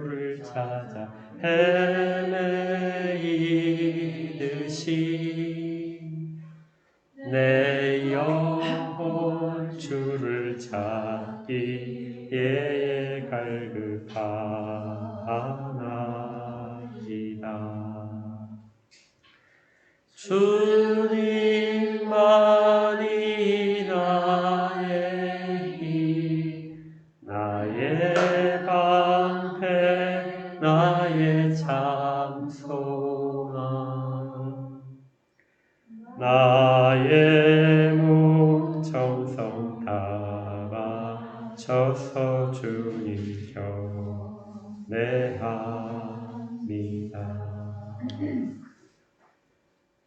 주를 찾아 헤매이듯이 내 영혼 주를 찾기에 갈급하나이다. 주님만이 나의 힘, 나의 방패, 나의 참 소망, 나의 몸 정성 다 바쳐서 주님 경배합니다.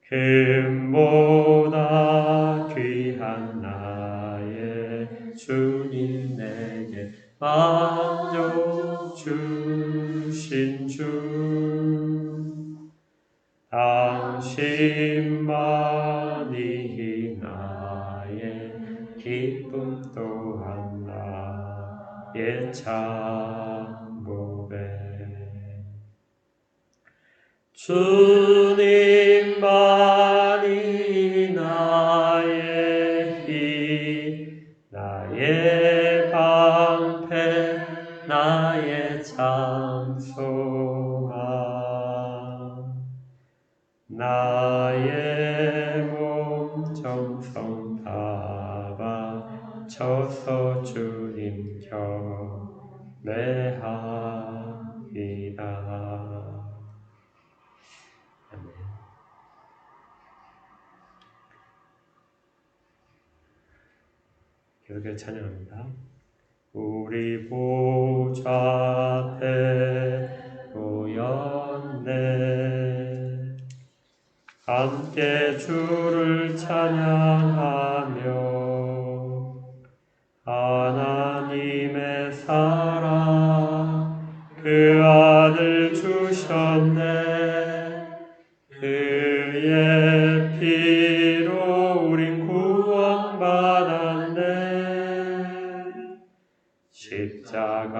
금보다 귀한 나의 주님, 내게 만족 주신 주, 당신만이 나의 기쁨 또한 나의 참 고백. 주님만이 나의 힘, 나의 방패, 나의 참 소망, 나의 몸 정성 다 바쳐서 주님 경배합니다. 계속해서 찬양합니다. 우리 보좌 앞에 모였네, 함께 주를 찬양하며 하나님의 사랑 그 아들 주셨네. 그의 피로 우린 구원받았네.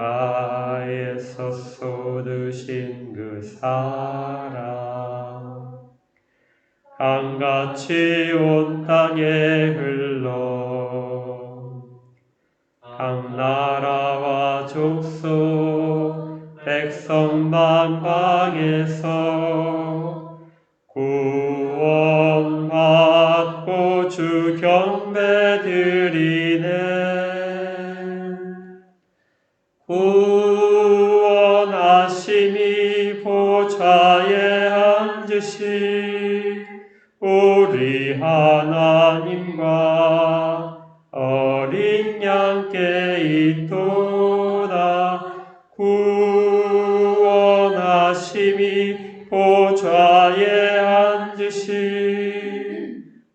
십자가에서 쏟으신 그 사랑 강같이 온 땅에 흘러 각 나라와 족속 백성 만방에서 구원받고 주 경배드리네. 구원하심이 보좌에 앉으신 우리 하나님과 어린 양께 있도다. 구원하심이 보좌에 앉으신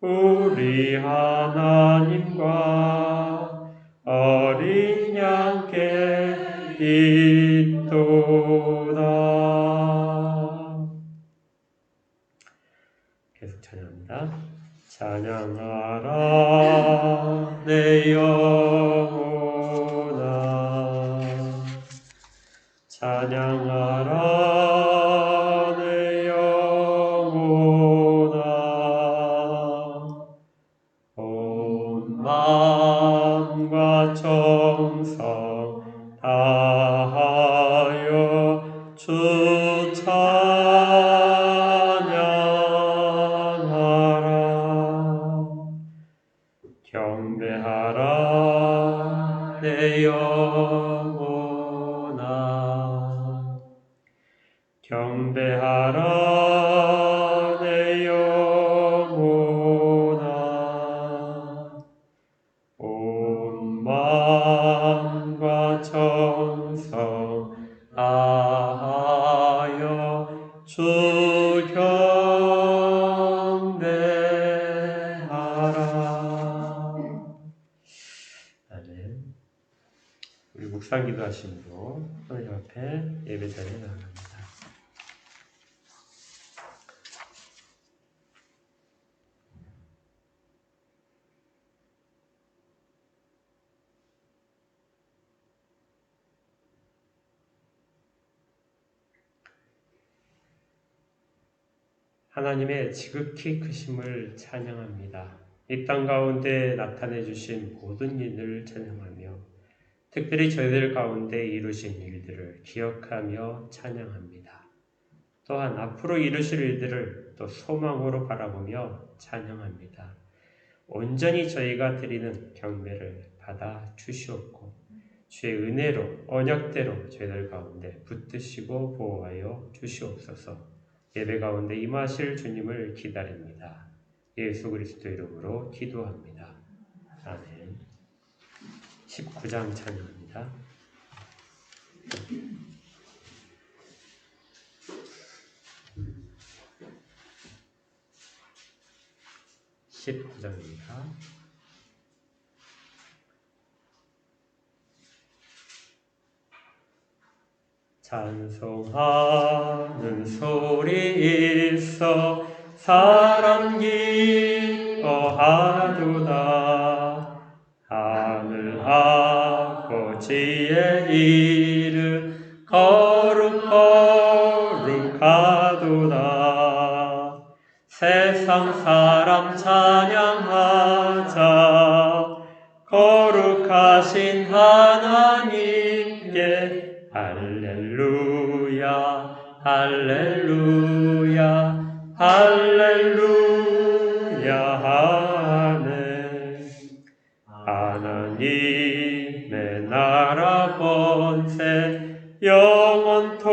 우리 하나님과 어린 양께 있도다. 계속 찬양합니다. 찬양하라 내 영혼아, 찬양하라 내 영혼아, 온 마음과 정성 다하여 주 찬양하라. 경배하라 내 영혼아, 경배하라 내 영혼아, 온 마음과 정성 다하여 주 경배하라. 아멘. 우리 묵상 기도하심으로 하나님 앞에 예배 자리에 나갑니다. 하나님의 지극히 크심을 찬양합니다. 이 땅 가운데 나타내 주신 모든 일을 찬양하며 특별히 저희들 가운데 이루신 일들을 기억하며 찬양합니다. 또한 앞으로 이루실 일들을 또 소망으로 바라보며 찬양합니다. 온전히 저희가 드리는 경배를 받아 주시옵고 주의 은혜로 언약대로 저희들 가운데 붙드시고 보호하여 주시옵소서. 예배 가운데 임하실 주님을 기다립니다. 예수 그리스도 이름으로 기도합니다. 아멘. 19장 찬양합니다. 19장입니다. 찬송하는 소리 있어 사람 기뻐하도다. 하늘 아버지의 이름 거룩하도다. 세상 사람 찬양하자. 거룩하신 하나님께 할렐루야 할렐루야 할렐루야 아멘. 하나님의 나라 번세 영원토록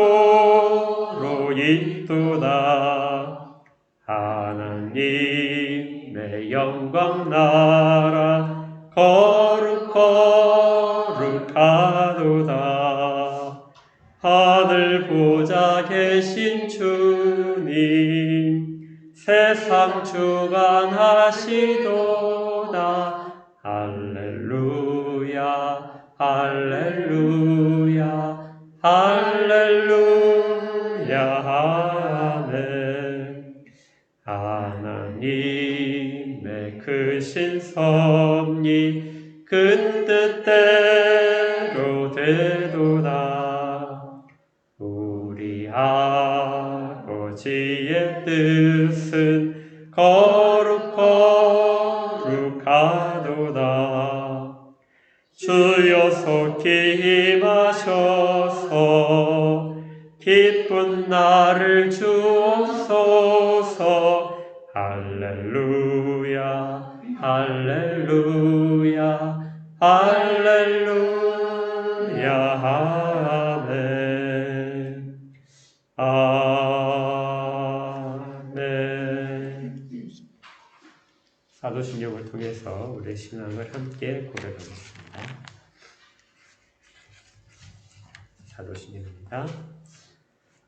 있도다. 하나님의 영광 나라 거룩하도다. 하늘 보좌 계신 주님 세상 주관하시도다. 할렐루야 할렐루야 할렐루야 아멘. 하나님의 크신 섭리 그 뜻대로 되도다. 우리 아버지의 뜻은 거룩하도다. 주여 속히 임하셔서 기쁜 날을 주옵소서. 할렐루야 할렐루야 할렐루야 아멘. 아멘. 사도신경을 통해서 우리의 신앙을 함께 고백하겠습니다. 사도신경입니다.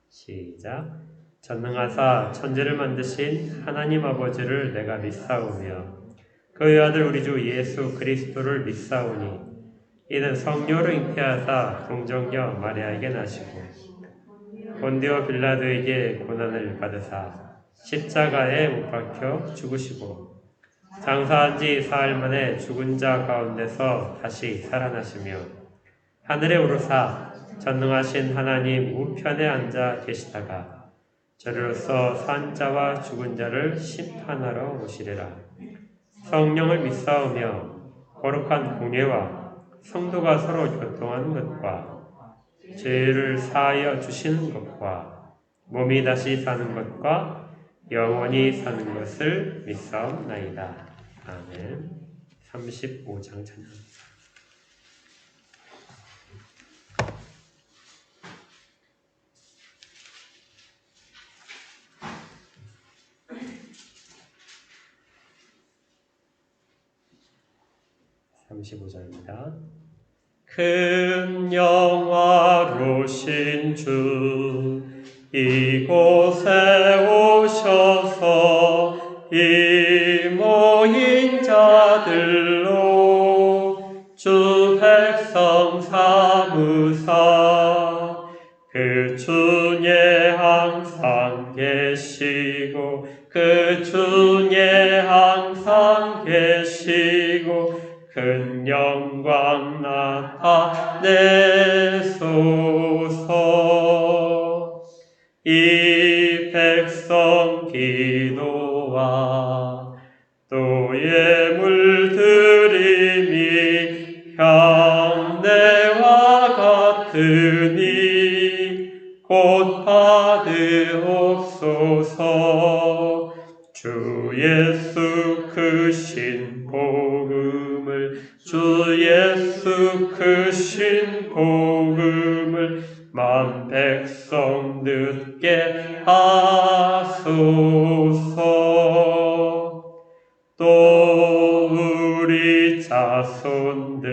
시작. 전능하사 천지를 만드신 하나님 아버지를 내가 믿사오며 그의 아들 우리 주 예수 그리스도를 믿사오니 이는 성령으로 잉태하사 동정녀 마리아에게 나시고 본디오 빌라도에게 고난을 받으사 십자가에 못 박혀 죽으시고 장사한 지 사흘 만에 죽은 자 가운데서 다시 살아나시며 하늘에 오르사 전능하신 하나님 우편에 앉아 계시다가 저리로서 산 자와 죽은 자를 심판하러 오시리라. 성령을 믿사오며 거룩한 공예와 성도가 서로 교통하는 것과 죄를 사하여 주시는 것과 몸이 다시 사는 것과 영원히 사는 것을 믿사옵나이다. 아멘. 35장 찬양합니다. 큰 영화로신 주 이곳에 오셔서 이 모인 자들로 주 백성 삼으사 그 주에 항상 계시고 그 주에 항상 계시고 큰 영광 나타내소서. 이 백성 기도와 또 예물 드림이 향내와 같으니 곧 받으옵소서. 주 예수 크신 복음을 주 예수 크신 복음을 만 백성 듣게 하소서. 또 우리 자손들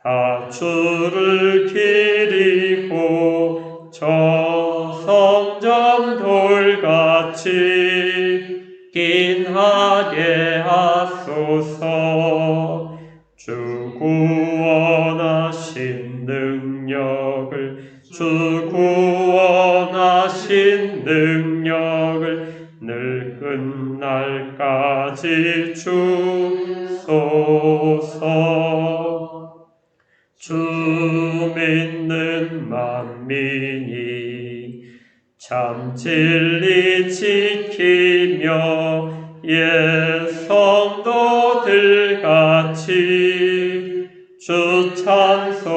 다 주를 기리고 저 성전 돌같이 긴하게 하소서. 주 구원하신 능력을 늘 끝날까지 주소서. 주 믿는 만민이 참 진리 지키며 옛 성도들같이 주 찬송하다가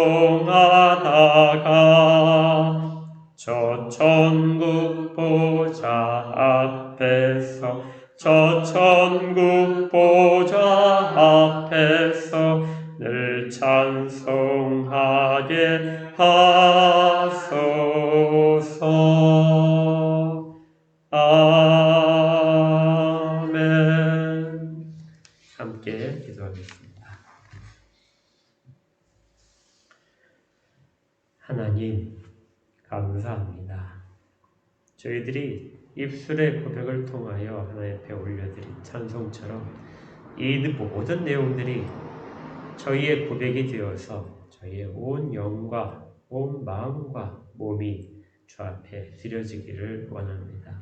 저 천국 보좌 앞에서 늘 찬송하게 하소서. 아멘. 함께 기도하겠습니다. 하나님, 감사합니다. 저희들이 입술의 고백을 통하여 하나님 앞에 올려드린 찬송처럼 이 모든 내용들이 저희의 고백이 되어서 저희의 온 영과 온 마음과 몸이 주 앞에 드려지기를 원합니다.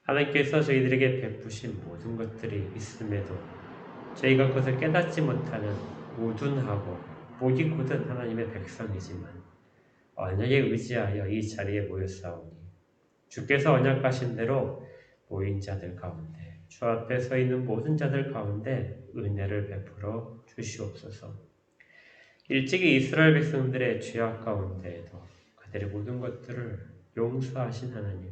하나님께서 저희들에게 베푸신 모든 것들이 있음에도 저희가 그것을 깨닫지 못하는 우둔하고 목이 곧은 하나님의 백성이지만 언약에 의지하여 이 자리에 모였사오니 주께서 언약하신 대로 모인 자들 가운데 주 앞에 서 있는 모든 자들 가운데 은혜를 베풀어 주시옵소서. 일찍이 이스라엘 백성들의 죄악 가운데에도 그들의 모든 것들을 용서하신 하나님,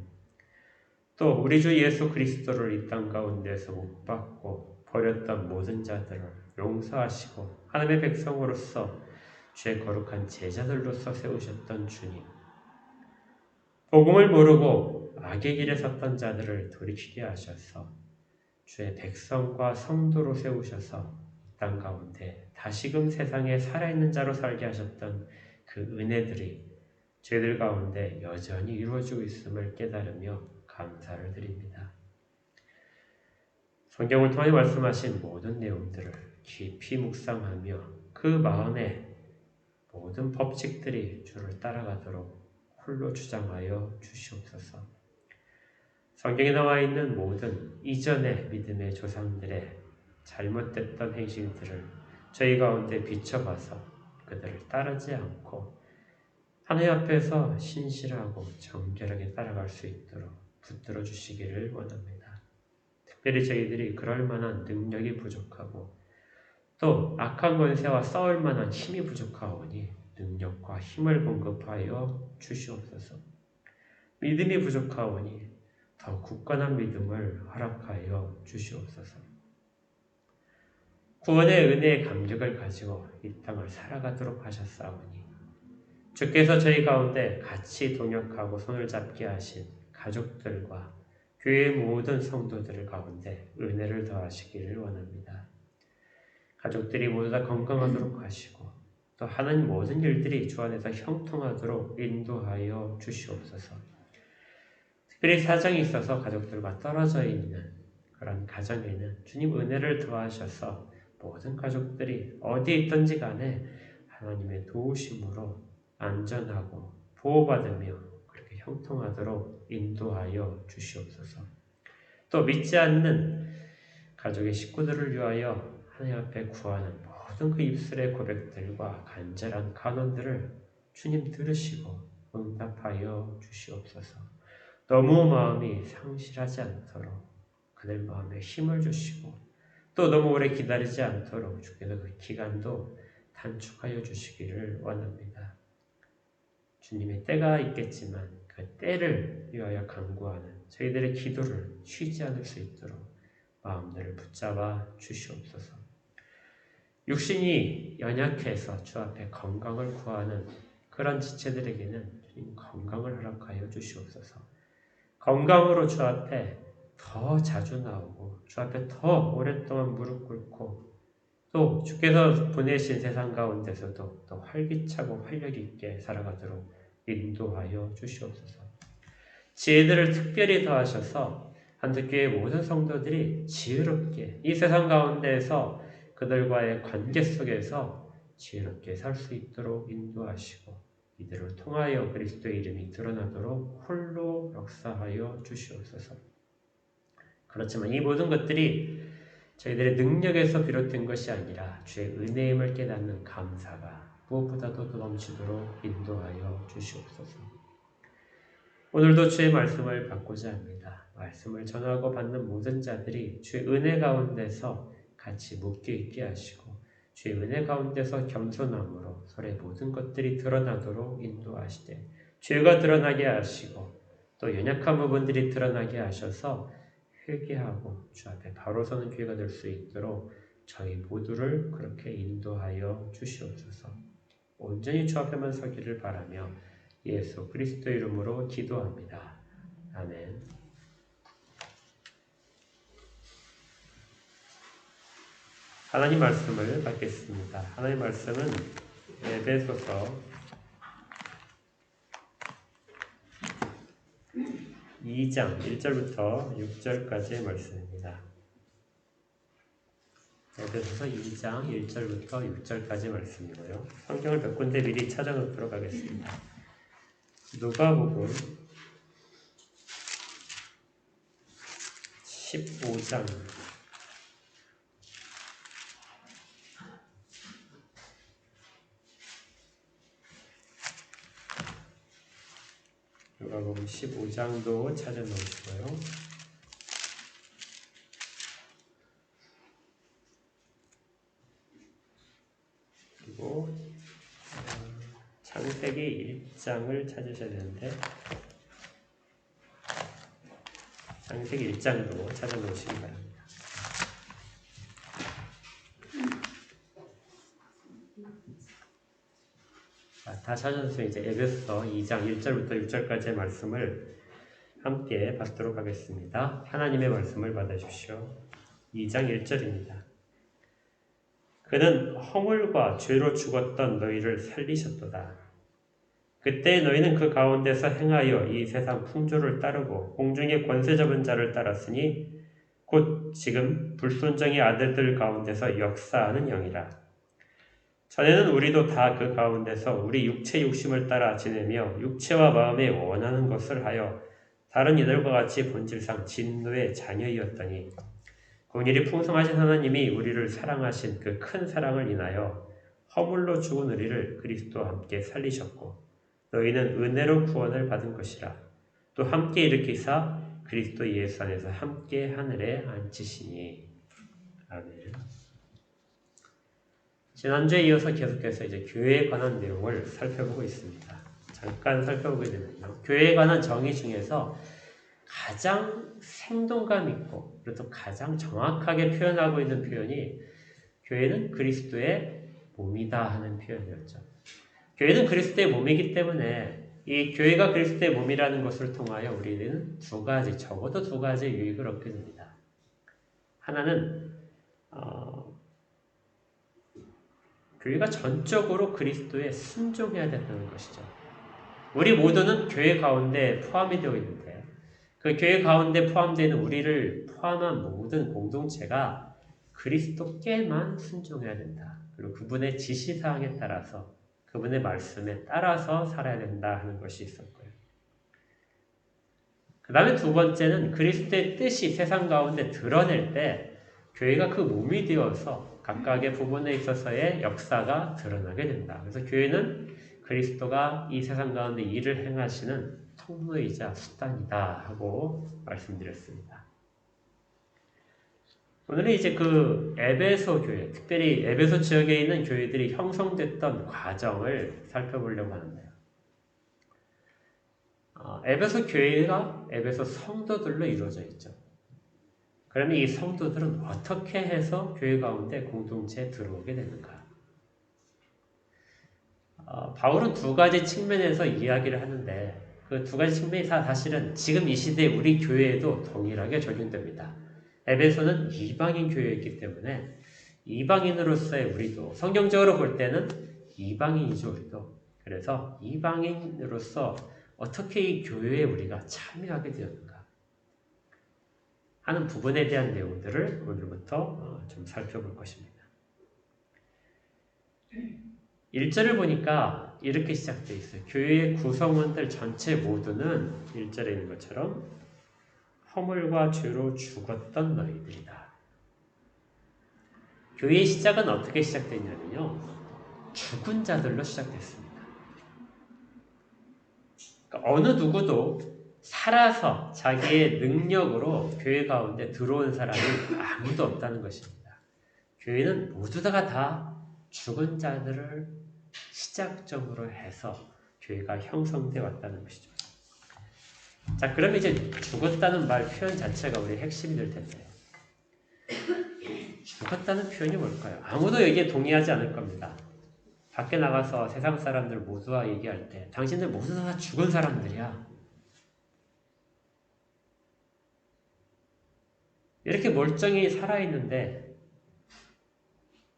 또 우리 주 예수 그리스도를 이 땅 가운데에서 못 박고 버렸던 모든 자들을 용서하시고 하나님의 백성으로서 주의 거룩한 제자들로서 세우셨던 주님, 복음을 모르고 악의 길에 섰던 자들을 돌이키게 하셔서 주의 백성과 성도로 세우셔서 이 땅 가운데 다시금 세상에 살아있는 자로 살게 하셨던 그 은혜들이 저희들 가운데 여전히 이루어지고 있음을 깨달으며 감사를 드립니다. 성경을 통해 말씀하신 모든 내용들을 깊이 묵상하며 그 마음에 모든 법칙들이 주를 따라가도록 홀로 주장하여 주시옵소서. 성경에 나와 있는 모든 이전의 믿음의 조상들의 잘못됐던 행실들을 저희 가운데 비춰봐서 그들을 따르지 않고 하나님 앞에서 신실하고 정결하게 따라갈 수 있도록 붙들어 주시기를 원합니다. 특별히 저희들이 그럴 만한 능력이 부족하고 또 악한 권세와 싸울 만한 힘이 부족하오니 능력과 힘을 공급하여 주시옵소서. 믿음이 부족하오니 더 굳건한 믿음을 허락하여 주시옵소서. 구원의 은혜의 감격을 가지고 이 땅을 살아가도록 하셨사오니 주께서 저희 가운데 같이 동역하고 손을 잡게 하신 가족들과 교회의 모든 성도들 가운데 은혜를 더하시기를 원합니다. 가족들이 모두 다 건강하도록 하시고 또 하는 모든 일들이 주 안에서 형통하도록 인도하여 주시옵소서. 특별히 사정이 있어서 가족들과 떨어져 있는 그런 가정에는 주님 은혜를 더하셔서 모든 가족들이 어디에 있든지 간에 하나님의 도우심으로 안전하고 보호받으며 그렇게 형통하도록 인도하여 주시옵소서. 또 믿지 않는 가족의 식구들을 위하여 하나님 앞에 구하는 모든 그 입술의 고백들과 간절한 간언들을 주님 들으시고 응답하여 주시옵소서. 너무 마음이 상실하지 않도록 그들 마음에 힘을 주시고 또 너무 오래 기다리지 않도록 주께서 그 기간도 단축하여 주시기를 원합니다. 주님의 때가 있겠지만 그 때를 위하여 간구하는 저희들의 기도를 쉬지 않을 수 있도록 마음들을 붙잡아 주시옵소서. 육신이 연약해서 주 앞에 건강을 구하는 그런 지체들에게는 주님 건강을 허락하여 주시옵소서. 건강으로 주 앞에 더 자주 나오고 주 앞에 더 오랫동안 무릎 꿇고 또 주께서 보내신 세상 가운데서도 또 활기차고 활력 있게 살아가도록 인도하여 주시옵소서. 지혜들을 특별히 더하셔서 한국교회 모든 성도들이 지혜롭게 이 세상 가운데에서 그들과의 관계 속에서 지혜롭게 살 수 있도록 인도하시고 이들을 통하여 그리스도의 이름이 드러나도록 홀로 역사하여 주시옵소서. 그렇지만 이 모든 것들이 저희들의 능력에서 비롯된 것이 아니라 주의 은혜임을 깨닫는 감사가 무엇보다도 더 넘치도록 인도하여 주시옵소서. 오늘도 주의 말씀을 받고자 합니다. 말씀을 전하고 받는 모든 자들이 주의 은혜 가운데서 같이 묶여 있게 하시고 주의 은혜 가운데서 겸손함으로 서로의 모든 것들이 드러나도록 인도하시되 죄가 드러나게 하시고 또 연약한 부분들이 드러나게 하셔서 회개하고 주 앞에 바로 서는 기회가 될 수 있도록 저희 모두를 그렇게 인도하여 주시옵소서. 온전히 주 앞에만 서기를 바라며 예수 그리스도 이름으로 기도합니다. 아멘. 하나님 말씀을 받겠습니다. 하나님 말씀은 에베소서 2장 1절부터 6절까지의 말씀입니다. 에베소서 2장 1절부터 6절까지 말씀이고요. 성경을 몇 군데 미리 찾아놓도록 하겠습니다. 누가복음 15장 누가복음 15장도 찾아놓으시고요. 그리고 창세기 1장을 찾으셔야 되는데 창세기 1장도 찾아놓으시기 바랍니다. 다 찾아서 이제 에베소서 2장 1절부터 6절까지의 말씀을 함께 받도록 하겠습니다. 하나님의 말씀을 받으십시오. 2장 1절입니다. 그는 허물과 죄로 죽었던 너희를 살리셨도다. 그때 너희는 그 가운데서 행하여 이 세상 풍조를 따르고 공중의 권세 잡은 자를 따랐으니 곧 지금 불순종의 아들들 가운데서 역사하는 영이라. 전에는 우리도 다 그 가운데서 우리 육체 욕심을 따라 지내며 육체와 마음에 원하는 것을 하여 다른 이들과 같이 본질상 진노의 자녀이었더니 공일이 풍성하신 하나님이 우리를 사랑하신 그 큰 사랑을 인하여 허물로 죽은 우리를 그리스도와 함께 살리셨고 너희는 은혜로 구원을 받은 것이라. 또 함께 일으키사 그리스도 예수 안에서 함께 하늘에 앉히시니. 아멘. 지난주에 이어서 계속해서 이제 교회에 관한 내용을 살펴보고 있습니다. 잠깐 살펴보게 되면요. 교회에 관한 정의 중에서 가장 생동감 있고 그리고 또 가장 정확하게 표현하고 있는 표현이 교회는 그리스도의 몸이다 하는 표현이었죠. 교회는 그리스도의 몸이기 때문에 이 교회가 그리스도의 몸이라는 것을 통하여 우리는 적어도 두 가지 유익을 얻게 됩니다. 하나는 교회가 전적으로 그리스도에 순종해야 된다는 것이죠. 우리 모두는 교회 가운데 포함이 되어 있는데 그 교회 가운데 포함되어 있는 우리를 포함한 모든 공동체가 그리스도께만 순종해야 된다. 그리고 그분의 지시사항에 따라서 그분의 말씀에 따라서 살아야 된다 하는 것이 있었고요. 그 다음에 두 번째는 그리스도의 뜻이 세상 가운데 드러낼 때 교회가 그 몸이 되어서 각각의 부분에 있어서의 역사가 드러나게 된다. 그래서 교회는 그리스도가 이 세상 가운데 일을 행하시는 통로이자 수단이다 하고 말씀드렸습니다. 오늘은 이제 그 에베소 교회, 특별히 에베소 지역에 있는 교회들이 형성됐던 과정을 살펴보려고 하는데요. 에베소 교회가 에베소 성도들로 이루어져 있죠. 그러면 이 성도들은 어떻게 해서 교회 가운데 공동체에 들어오게 되는가? 바울은 두 가지 측면에서 이야기를 하는데 그 두 가지 측면이 사실은 지금 이 시대 우리 교회에도 동일하게 적용됩니다. 에베소는 이방인 교회이기 때문에 이방인으로서의 우리도 성경적으로 볼 때는 이방인이죠, 우리도. 그래서 이방인으로서 어떻게 이 교회에 우리가 참여하게 되었는가 하는 부분에 대한 내용들을 오늘부터 좀 살펴볼 것입니다. 1절을 보니까 이렇게 시작되어 있어요. 교회의 구성원들 전체 모두는 1절에 있는 것처럼 허물과 죄로 죽었던 너희들이다. 교회의 시작은 어떻게 시작됐냐면요. 죽은 자들로 시작됐습니다. 그러니까 어느 누구도 살아서 자기의 능력으로 교회 가운데 들어온 사람이 아무도 없다는 것입니다. 교회는 모두 다 죽은 자들을 시작점으로 해서 교회가 형성되어 왔다는 것이죠. 자, 그럼 이제 죽었다는 말 표현 자체가 우리의 핵심이 될 텐데 죽었다는 표현이 뭘까요? 아무도 여기에 동의하지 않을 겁니다. 밖에 나가서 세상 사람들 모두와 얘기할 때 당신들 모두 다 죽은 사람들이야. 이렇게 멀쩡히 살아있는데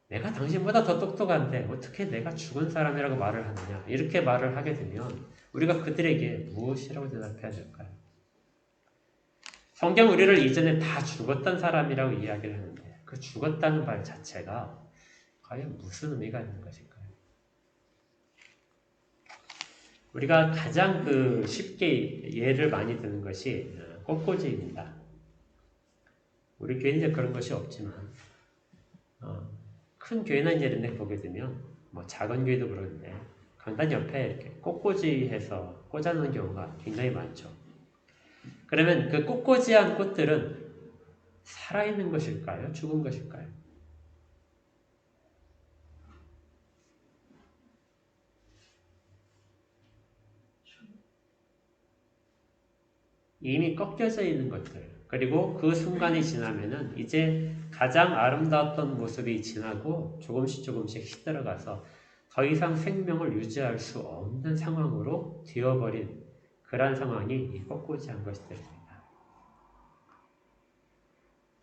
내가 당신보다 더 똑똑한데 어떻게 내가 죽은 사람이라고 말을 하느냐. 이렇게 말을 하게 되면 우리가 그들에게 무엇이라고 대답해야 될까요? 성경 우리를 이전에 다 죽었던 사람이라고 이야기를 하는데 그 죽었다는 말 자체가 과연 무슨 의미가 있는 것일까요? 우리가 가장 쉽게 예를 많이 드는 것이 꽃꽂이입니다. 우리 교회는 이제 그런 것이 없지만 큰 교회나 이런 데 보게 되면 뭐 작은 교회도 그러는데 강단 옆에 이렇게 꽃꽂이해서 꽂아놓은 경우가 굉장히 많죠. 그러면 그 꽃꽂이한 꽃들은 살아있는 것일까요? 죽은 것일까요? 이미 꺾여져 있는 것들, 그리고 그 순간이 지나면은 이제 가장 아름다웠던 모습이 지나고 조금씩 시들어가서 더 이상 생명을 유지할 수 없는 상황으로 되어버린 그러한 상황이 이 꽃꽂이한 것들입니다.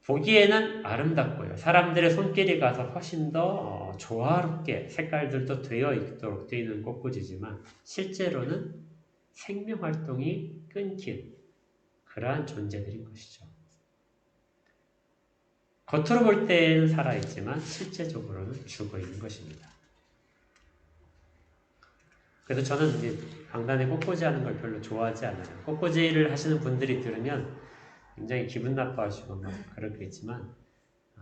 보기에는 아름답고요. 사람들의 손길이 가서 훨씬 더 조화롭게 색깔들도 되어 있도록 되어 있는 꽃꽂이지만 실제로는 생명활동이 끊긴 그러한 존재들인 것이죠. 겉으로 볼 때는 살아있지만 실제적으로는 죽어있는 것입니다. 그래서 저는 이제 강단에 꽃꽂이 하는 걸 별로 좋아하지 않아요. 꽃꽂이를 하시는 분들이 들으면 굉장히 기분 나빠하시고 막 그렇겠지만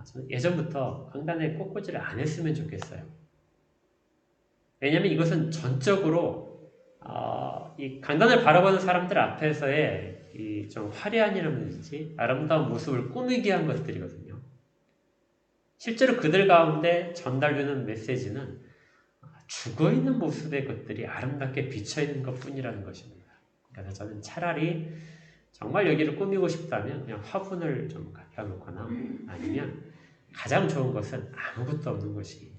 저는 예전부터 강단에 꽃꽂이를 안 했으면 좋겠어요. 왜냐하면 이것은 전적으로 이 강단을 바라보는 사람들 앞에서의 이 좀 화려한이라든지 아름다운 모습을 꾸미기 위한 것들이거든요. 실제로 그들 가운데 전달되는 메시지는 죽어있는 모습의 것들이 아름답게 비쳐있는 것뿐이라는 것입니다. 그래서 저는 차라리 정말 여기를 꾸미고 싶다면 그냥 화분을 좀 갖다 놓거나 아니면 가장 좋은 것은 아무것도 없는 것이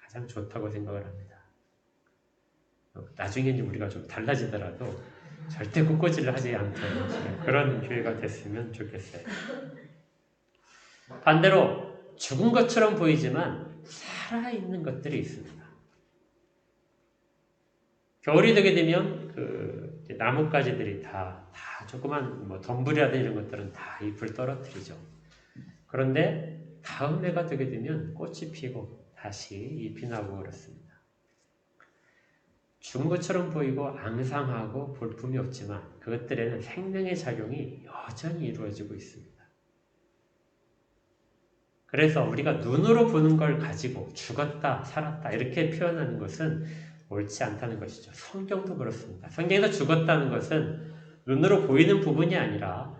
가장 좋다고 생각을 합니다. 나중에 우리가 좀 달라지더라도 절대 꽃꽂이를 하지 않도록 그런 교회가 됐으면 좋겠어요. 반대로 죽은 것처럼 보이지만 살아있는 것들이 있습니다. 겨울이 되게 되면 나뭇가지들이 다 조그만 덤불이라든지 이런 것들은 다 잎을 떨어뜨리죠. 그런데 다음 해가 되게 되면 꽃이 피고 다시 잎이 나고 그렇습니다. 죽은 것처럼 보이고 앙상하고 볼품이 없지만 그것들에는 생명의 작용이 여전히 이루어지고 있습니다. 그래서 우리가 눈으로 보는 걸 가지고 죽었다, 살았다 이렇게 표현하는 것은 옳지 않다는 것이죠. 성경도 그렇습니다. 성경에서 죽었다는 것은 눈으로 보이는 부분이 아니라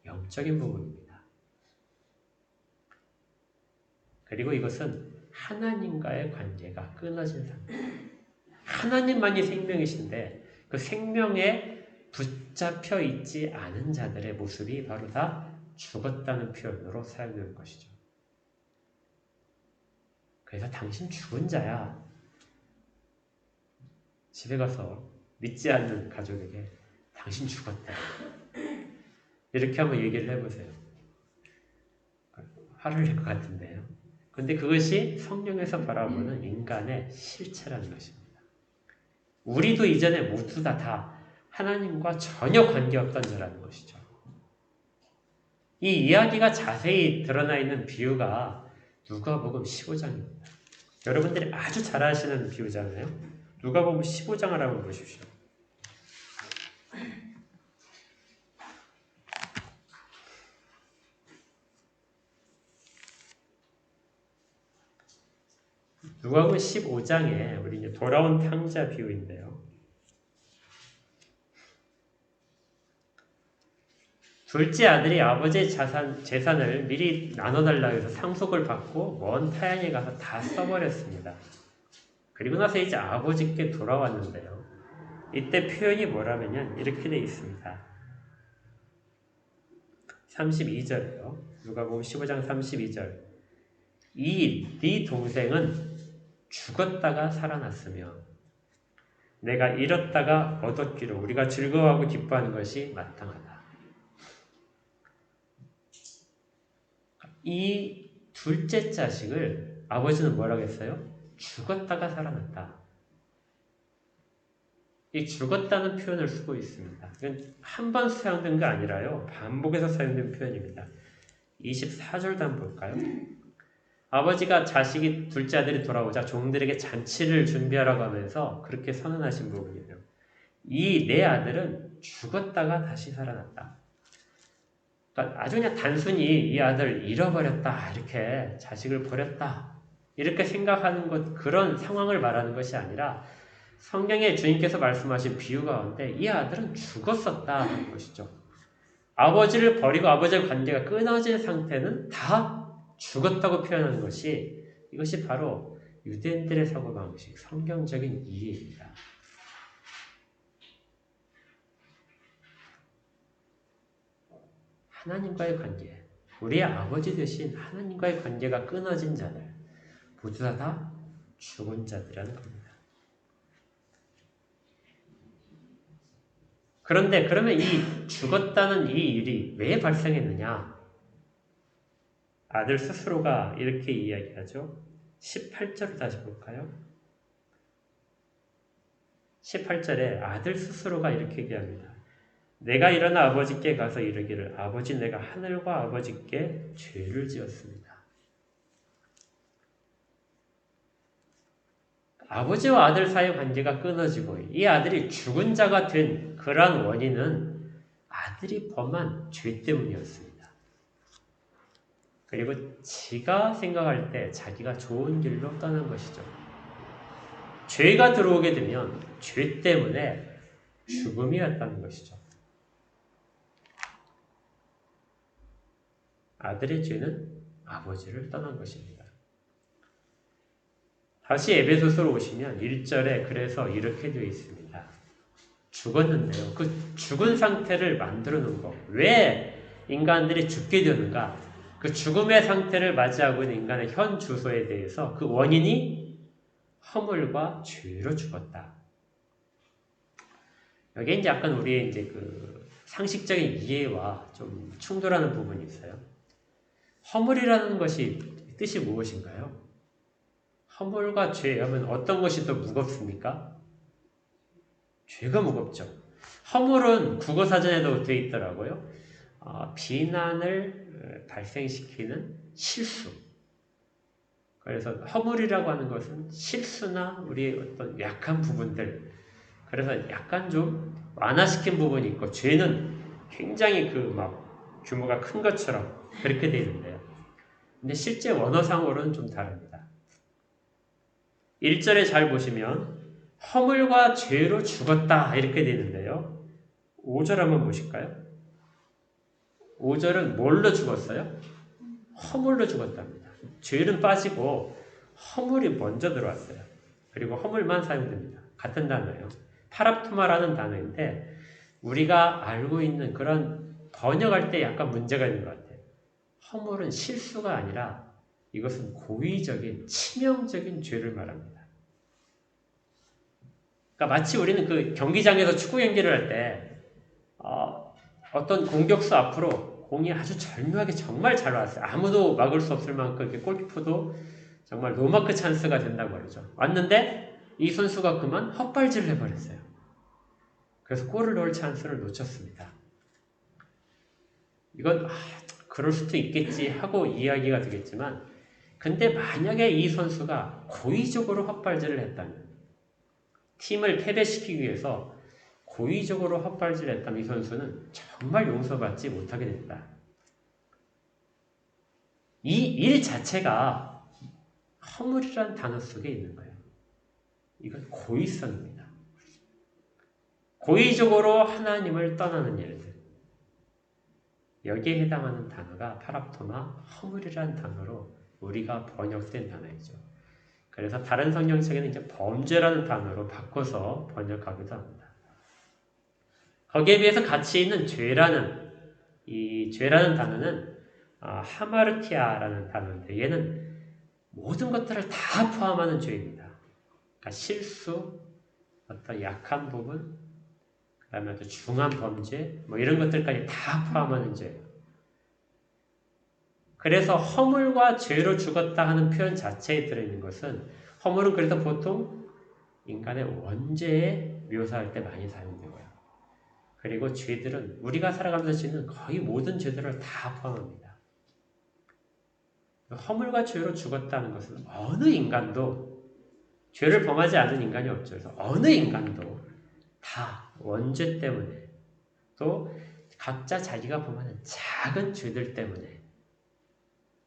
영적인 부분입니다. 그리고 이것은 하나님과의 관계가 끊어진 상태. 하나님만이 생명이신데 그 생명에 붙잡혀 있지 않은 자들의 모습이 바로 다 죽었다는 표현으로 사용되는 것이죠. 그래서 당신 죽은 자야. 집에 가서 믿지 않는 가족에게 당신 죽었다. 이렇게 한번 얘기를 해보세요. 화를 낼 것 같은데요. 근데 그것이 성경에서 바라보는 인간의 실체라는 것입니다. 우리도 이전에 모두 다 하나님과 전혀 관계없던 자라는 것이죠. 이 이야기가 자세히 드러나 있는 비유가 누가복음 15장입니다. 여러분들이 아주 잘 아시는 비유잖아요. 누가복음 15장을 한번 보십시오. 누가복음 15장에 우리 이제 돌아온 탕자 비유인데요. 둘째 아들이 아버지의 재산을 미리 나눠달라고 해서 상속을 받고 먼 타향에 가서 다 써버렸습니다. 그리고 나서 이제 아버지께 돌아왔는데요. 이때 표현이 뭐라면요. 이렇게 되어 있습니다. 32절이에요. 누가복음 15장 32절. 네 동생은 죽었다가 살아났으며 내가 잃었다가 얻었기로 우리가 즐거워하고 기뻐하는 것이 마땅하다. 이 둘째 자식을 아버지는 뭐라고 했어요? 죽었다가 살아났다. 이 죽었다는 표현을 쓰고 있습니다. 이건 한 번 사용된 거 아니라요. 반복해서 사용된 표현입니다. 24절도 한번 볼까요? 아버지가 자식이 둘째 아들이 돌아오자 종들에게 잔치를 준비하라고 하면서 그렇게 선언하신 부분이에요. 이 내 아들은 죽었다가 다시 살아났다. 그러니까 아주 그냥 단순히 이 아들 잃어버렸다, 이렇게 자식을 버렸다, 이렇게 생각하는 것, 그런 상황을 말하는 것이 아니라 성경에 주님께서 말씀하신 비유 가운데 이 아들은 죽었었다는 것이죠. 아버지를 버리고 아버지의 관계가 끊어진 상태는 다 죽었다고 표현하는 것이, 이것이 바로 유대인들의 사고방식, 성경적인 이해입니다. 하나님과의 관계, 우리의 아버지 되신 하나님과의 관계가 끊어진 자들, 모두 다 죽은 자들이라는 겁니다. 그런데 그러면 이 죽었다는 이 일이 왜 발생했느냐? 아들 스스로가 이렇게 이야기하죠. 18절을 다시 볼까요? 18절에 아들 스스로가 이렇게 얘기합니다. 내가 일어나 아버지께 가서 이르기를 아버지 내가 하늘과 아버지께 죄를 지었습니다. 아버지와 아들 사이의 관계가 끊어지고 이 아들이 죽은 자가 된 그러한 원인은 아들이 범한 죄 때문이었습니다. 그리고 지가 생각할 때 자기가 좋은 길로 떠난 것이죠. 죄가 들어오게 되면 죄 때문에 죽음이었다는 것이죠. 아들의 죄는 아버지를 떠난 것입니다. 다시 에베소서로 오시면 1절에 그래서 이렇게 되어 있습니다. 죽었는데요. 그 죽은 상태를 만들어 놓은 것. 왜 인간들이 죽게 되는가? 그 죽음의 상태를 맞이하고 있는 인간의 현 주소에 대해서 그 원인이 허물과 죄로 죽었다. 여기에 이제 약간 우리의 이제 그 상식적인 이해와 좀 충돌하는 부분이 있어요. 허물이라는 것이 뜻이 무엇인가요? 허물과 죄 하면 어떤 것이 더 무겁습니까? 죄가 무겁죠. 허물은 국어사전에도 되어 있더라고요. 비난을 발생시키는 실수. 그래서 허물이라고 하는 것은 실수나 우리의 어떤 약한 부분들, 그래서 약간 좀 완화시킨 부분이 있고, 죄는 굉장히 규모가 큰 것처럼 그렇게 되어 있는데요. 근데 실제 원어상으로는 좀 다릅니다. 1절에 잘 보시면 허물과 죄로 죽었다 이렇게 되는데요. 5절 한번 보실까요? 5절은 뭘로 죽었어요? 허물로 죽었답니다. 죄는 빠지고 허물이 먼저 들어왔어요. 그리고 허물만 사용됩니다. 같은 단어예요. 파랍토마라는 단어인데 우리가 알고 있는 그런 번역할 때 약간 문제가 있는 것 같아요. 허물은 실수가 아니라 이것은 고의적인 치명적인 죄를 말합니다. 그러니까 마치 우리는 그 경기장에서 축구 경기를 할 때 어떤 공격수 앞으로 공이 아주 절묘하게 정말 잘 왔어요. 아무도 막을 수 없을 만큼 이렇게 골키퍼도 정말 노마크 찬스가 된다고 그러죠. 왔는데 이 선수가 그만 헛발질을 해버렸어요. 그래서 골을 넣을 찬스를 놓쳤습니다. 이건 그럴 수도 있겠지 하고 이야기가 되겠지만 근데 만약에 이 선수가 고의적으로 헛발질을 했다면 팀을 패배시키기 위해서 고의적으로 헛발질을 했다면 이 선수는 정말 용서받지 못하게 됩니다. 이 일 자체가 허물이라는 단어 속에 있는 거예요. 이건 고의성입니다. 고의적으로 하나님을 떠나는 일들. 여기에 해당하는 단어가 파랍토마, 허물이라는 단어로 우리가 번역된 단어이죠. 그래서 다른 성경책에는 이제 범죄라는 단어로 바꿔서 번역하기도 합니다. 거기에 비해서 같이 있는 이 죄라는 단어는 하마르티아라는 단어인데 얘는 모든 것들을 다 포함하는 죄입니다. 그러니까 실수, 어떤 약한 부분, 그 다음에 또 중한 범죄, 뭐 이런 것들까지 다 포함하는 죄예요. 그래서 허물과 죄로 죽었다 하는 표현 자체에 들어있는 것은 허물은 그래서 보통 인간의 원죄에 묘사할 때 많이 사용되고요. 그리고 죄들은 우리가 살아가면서 짓는 거의 모든 죄들을 다 포함합니다. 허물과 죄로 죽었다는 것은 어느 인간도 죄를 범하지 않는 인간이 없죠. 그래서 어느 인간도 다 원죄 때문에 또 각자 자기가 범하는 작은 죄들 때문에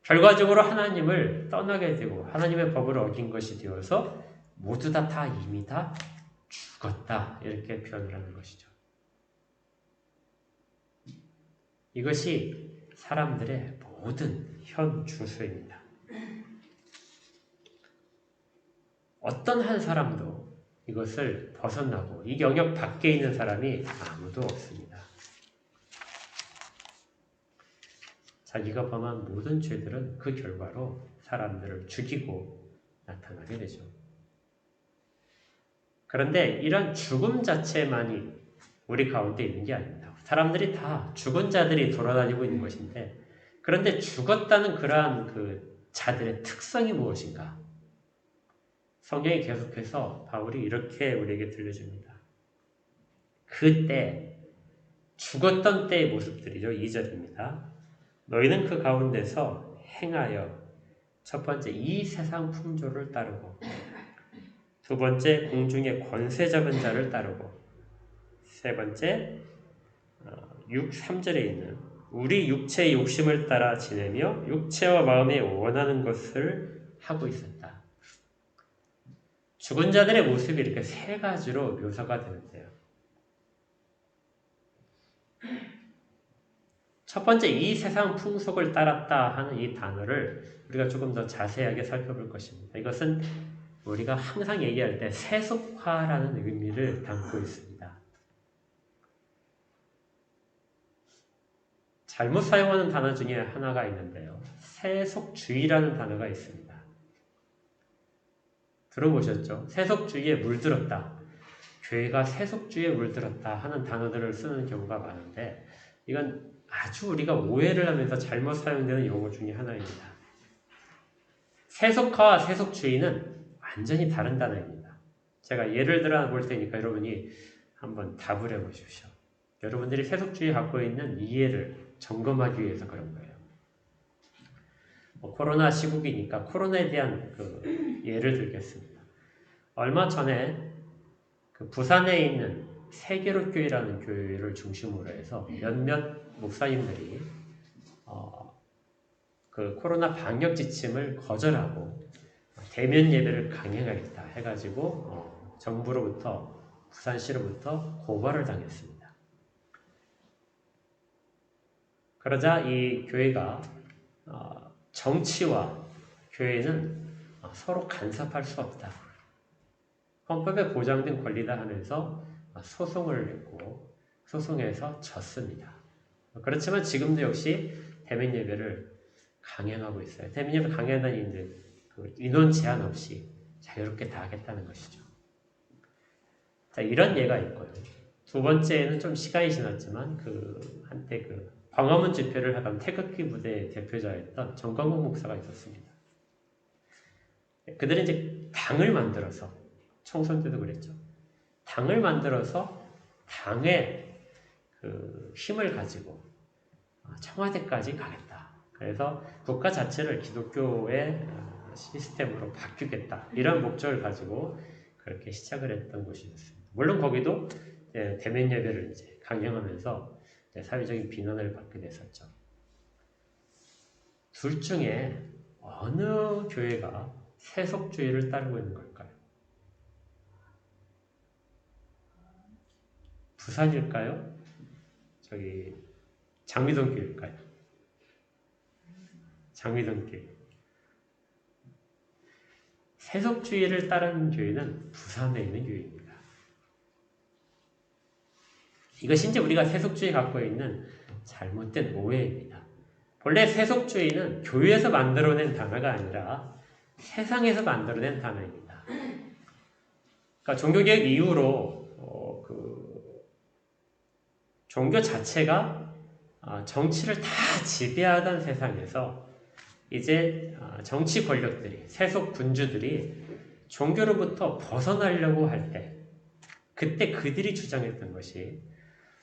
결과적으로 하나님을 떠나게 되고 하나님의 법을 어긴 것이 되어서 모두 다 이미 다 죽었다 이렇게 표현을 하는 것이죠. 이것이 사람들의 모든 현 주소입니다. 어떤 한 사람도 이것을 벗어나고 이 영역 밖에 있는 사람이 아무도 없습니다. 자기가 범한 모든 죄들은 그 결과로 사람들을 죽이고 나타나게 되죠. 그런데 이런 죽음 자체만이 우리 가운데 있는 게 아닙니다. 사람들이 다 죽은 자들이 돌아다니고 있는 것인데 그런데 죽었다는 그러한 그 자들의 특성이 무엇인가? 성경이 계속해서 바울이 이렇게 우리에게 들려줍니다. 그때 죽었던 때의 모습들이죠. 2절입니다. 너희는 그 가운데서 행하여 첫 번째 이 세상 풍조를 따르고 두 번째 공중의 권세 잡은 자를 따르고 세 번째 3절에 있는 우리 육체의 욕심을 따라 지내며 육체와 마음에 원하는 것을 하고 있었다. 죽은 자들의 모습이 이렇게 세 가지로 묘사가 되는데요. 첫 번째 이 세상 풍속을 따랐다 하는 이 단어를 우리가 조금 더 자세하게 살펴볼 것입니다. 이것은 우리가 항상 얘기할 때 세속화라는 의미를 담고 있습니다. 잘못 사용하는 단어 중에 하나가 있는데요. 세속주의라는 단어가 있습니다. 들어보셨죠? 세속주의에 물들었다. 교회가 세속주의에 물들었다 하는 단어들을 쓰는 경우가 많은데 이건 아주 우리가 오해를 하면서 잘못 사용되는 용어 중에 하나입니다. 세속화와 세속주의는 완전히 다른 단어입니다. 제가 예를 들어 볼 테니까 여러분이 한번 답을 해보십시오. 여러분들이 세속주의에 갖고 있는 이해를 점검하기 위해서 그런 거예요. 코로나 시국이니까 코로나에 대한 예를 들겠습니다. 얼마 전에 부산에 있는 세계로교회라는 교회를 중심으로 해서 몇몇 목사님들이 코로나 방역 지침을 거절하고 대면 예배를 강행하겠다 해가지고 정부로부터 부산시로부터 고발을 당했습니다. 그러자 이 교회가 정치와 교회는 서로 간섭할 수 없다. 헌법에 보장된 권리다 하면서 소송을 냈고 소송에서 졌습니다. 그렇지만 지금도 역시 대면 예배를 강행하고 있어요. 대면 예배 강행하는 이들 인원 제한 없이 자유롭게 다 하겠다는 것이죠. 자, 이런 예가 있고요. 두 번째는 좀 시간이 지났지만 한때 광화문 집회를 하던 태극기 부대의 대표자였던 정광훈 목사가 있었습니다. 그들은 이제 당을 만들어서 총선 때도 그랬죠. 당을 만들어서 당의 힘을 가지고 청와대까지 가겠다. 그래서 국가 자체를 기독교의 시스템으로 바뀌겠다. 이런 목적을 가지고 그렇게 시작을 했던 곳이었습니다. 물론 거기도 대면 예배를 이제 강행하면서 사회적인 비난을 받게 됐었죠. 둘 중에 어느 교회가 세속주의를 따르고 있는 걸까요? 부산일까요? 장미동 교회일까요? 장미동 교회. 세속주의를 따르는 교회는 부산에 있는 교회입니다. 이것이 이제 우리가 세속주의 갖고 있는 잘못된 오해입니다. 본래 세속주의는 교회에서 만들어낸 단어가 아니라 세상에서 만들어낸 단어입니다. 그러니까 종교개혁 이후로 종교 자체가 정치를 다 지배하던 세상에서 이제 정치 권력들이, 세속 군주들이 종교로부터 벗어나려고 할 때, 그때 그들이 주장했던 것이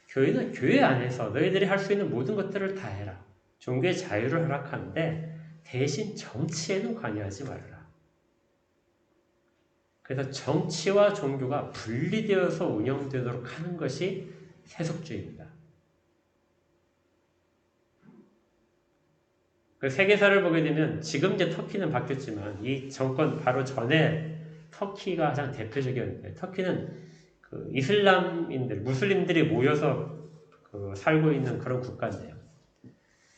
교회는 교회 안에서 너희들이 할 수 있는 모든 것들을 다 해라. 종교의 자유를 허락하는데 대신 정치에는 관여하지 말아라. 그래서 정치와 종교가 분리되어서 운영되도록 하는 것이 세속주의입니다. 그 세계사를 보게 되면 지금 이제 터키는 바뀌었지만 이 정권 바로 전에 터키가 가장 대표적이었는데 터키는 이슬람인들, 무슬림들이 모여서 살고 있는 그런 국가인데요.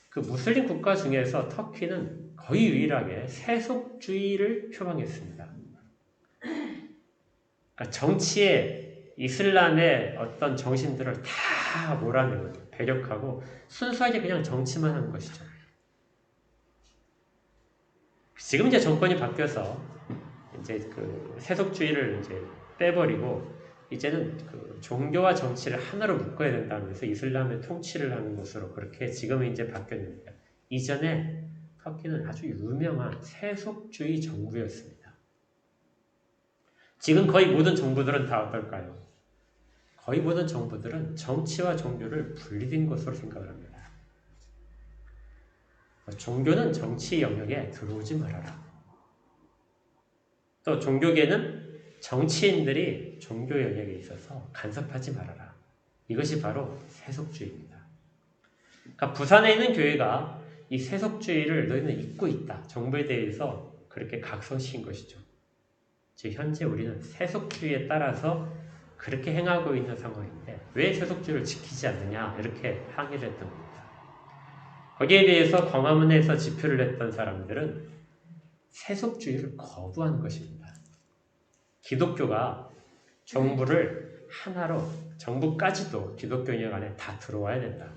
그 무슬림 국가 중에서 터키는 거의 유일하게 세속주의를 표방했습니다. 그러니까 정치에 이슬람의 어떤 정신들을 다 몰아내고 배격하고 순수하게 그냥 정치만 하는 것이죠. 지금 이제 정권이 바뀌어서 이제 세속주의를 이제 빼버리고 이제는 종교와 정치를 하나로 묶어야 된다면서 이슬람의 통치를 하는 것으로 그렇게 지금은 이제 바뀌었는데 이전에 터키는 아주 유명한 세속주의 정부였습니다. 지금 거의 모든 정부들은 다 어떨까요? 거의 모든 정부들은 정치와 종교를 분리된 것으로 생각을 합니다. 종교는 정치 영역에 들어오지 말아라. 또 종교계는 정치인들이 종교 영역에 있어서 간섭하지 말아라. 이것이 바로 세속주의입니다. 그러니까 부산에 있는 교회가 이 세속주의를 너희는 잊고 있다. 정부에 대해서 그렇게 각성시킨 것이죠. 즉 현재 우리는 세속주의에 따라서 그렇게 행하고 있는 상황인데 왜 세속주의를 지키지 않느냐 이렇게 항의를 했던 겁니다. 거기에 대해서 광화문에서 집회를 했던 사람들은 세속주의를 거부하는 것입니다. 기독교가 정부를 하나로 정부까지도 기독교 영역 안에 다 들어와야 된다.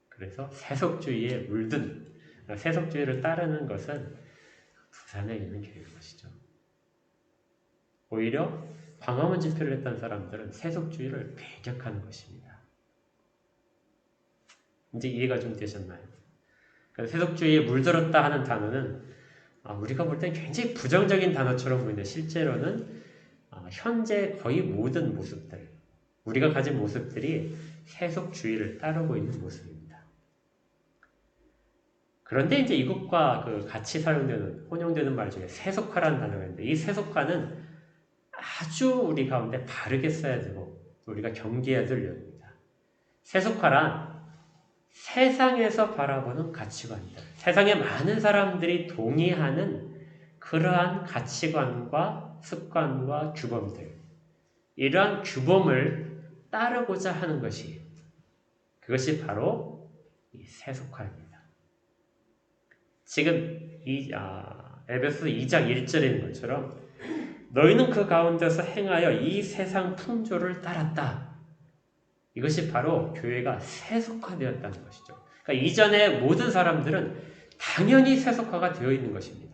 그래서 세속주의에 물든 세속주의를 따르는 것은 부산에 있는 교회인 것이죠. 오히려 광화문 집회를 했던 사람들은 세속주의를 배격하는 것입니다. 이제 이해가 좀 되셨나요? 세속주의에 물들었다 하는 단어는 우리가 볼 땐 굉장히 부정적인 단어처럼 보이는데 실제로는 현재 거의 모든 모습들, 우리가 가진 모습들이 세속주의를 따르고 있는 모습입니다. 그런데 이제 이것과 같이 사용되는, 혼용되는 말 중에 세속화라는 단어가 있는데 이 세속화는 아주 우리 가운데 바르게 써야 되고 우리가 경계해야 될 내용입니다. 세속화란 세상에서 바라보는 가치관들, 세상에 많은 사람들이 동의하는 그러한 가치관과 습관과 규범들, 이러한 규범을 따르고자 하는 것이, 그것이 바로 이 세속화입니다. 지금 에베소 2장 1절에 있는 것처럼 너희는 그 가운데서 행하여 이 세상 풍조를 따랐다. 이것이 바로 교회가 세속화되었다는 것이죠. 그러니까 이전에 모든 사람들은 당연히 세속화가 되어 있는 것입니다.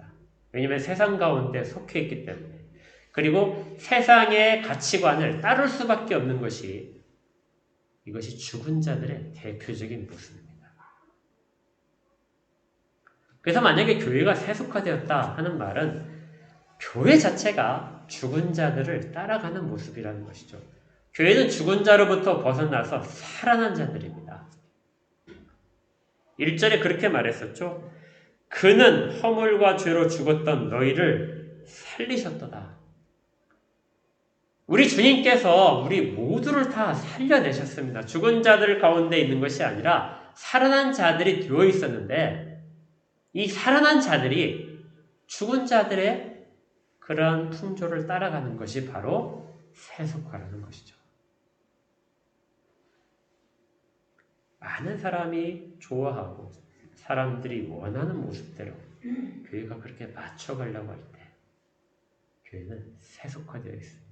왜냐하면 세상 가운데 속해 있기 때문에. 그리고 세상의 가치관을 따를 수밖에 없는 것이, 이것이 죽은 자들의 대표적인 모습입니다. 그래서 만약에 교회가 세속화되었다 하는 말은 교회 자체가 죽은 자들을 따라가는 모습이라는 것이죠. 교회는 죽은 자로부터 벗어나서 살아난 자들입니다. 1절에 그렇게 말했었죠. 그는 허물과 죄로 죽었던 너희를 살리셨도다. 우리 주님께서 우리 모두를 다 살려내셨습니다. 죽은 자들 가운데 있는 것이 아니라 살아난 자들이 되어 있었는데, 이 살아난 자들이 죽은 자들의 그러한 풍조를 따라가는 것이 바로 세속화라는 것이죠. 많은 사람이 좋아하고 사람들이 원하는 모습대로 교회가 그렇게 맞춰가려고 할 때 교회는 세속화되어 있습니다.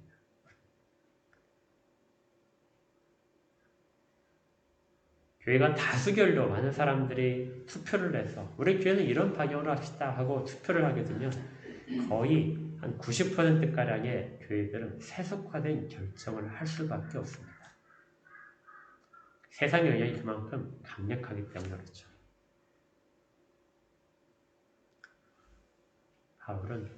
교회가 다수결로 많은 사람들이 투표를 해서 우리 교회는 이런 방향으로 합시다 하고 투표를 하게 되면 거의 한 90%가량의 교회들은 세속화된 결정을 할 수밖에 없습니다. 세상 영향이 그만큼 강력하기 때문에 그렇죠. 바울은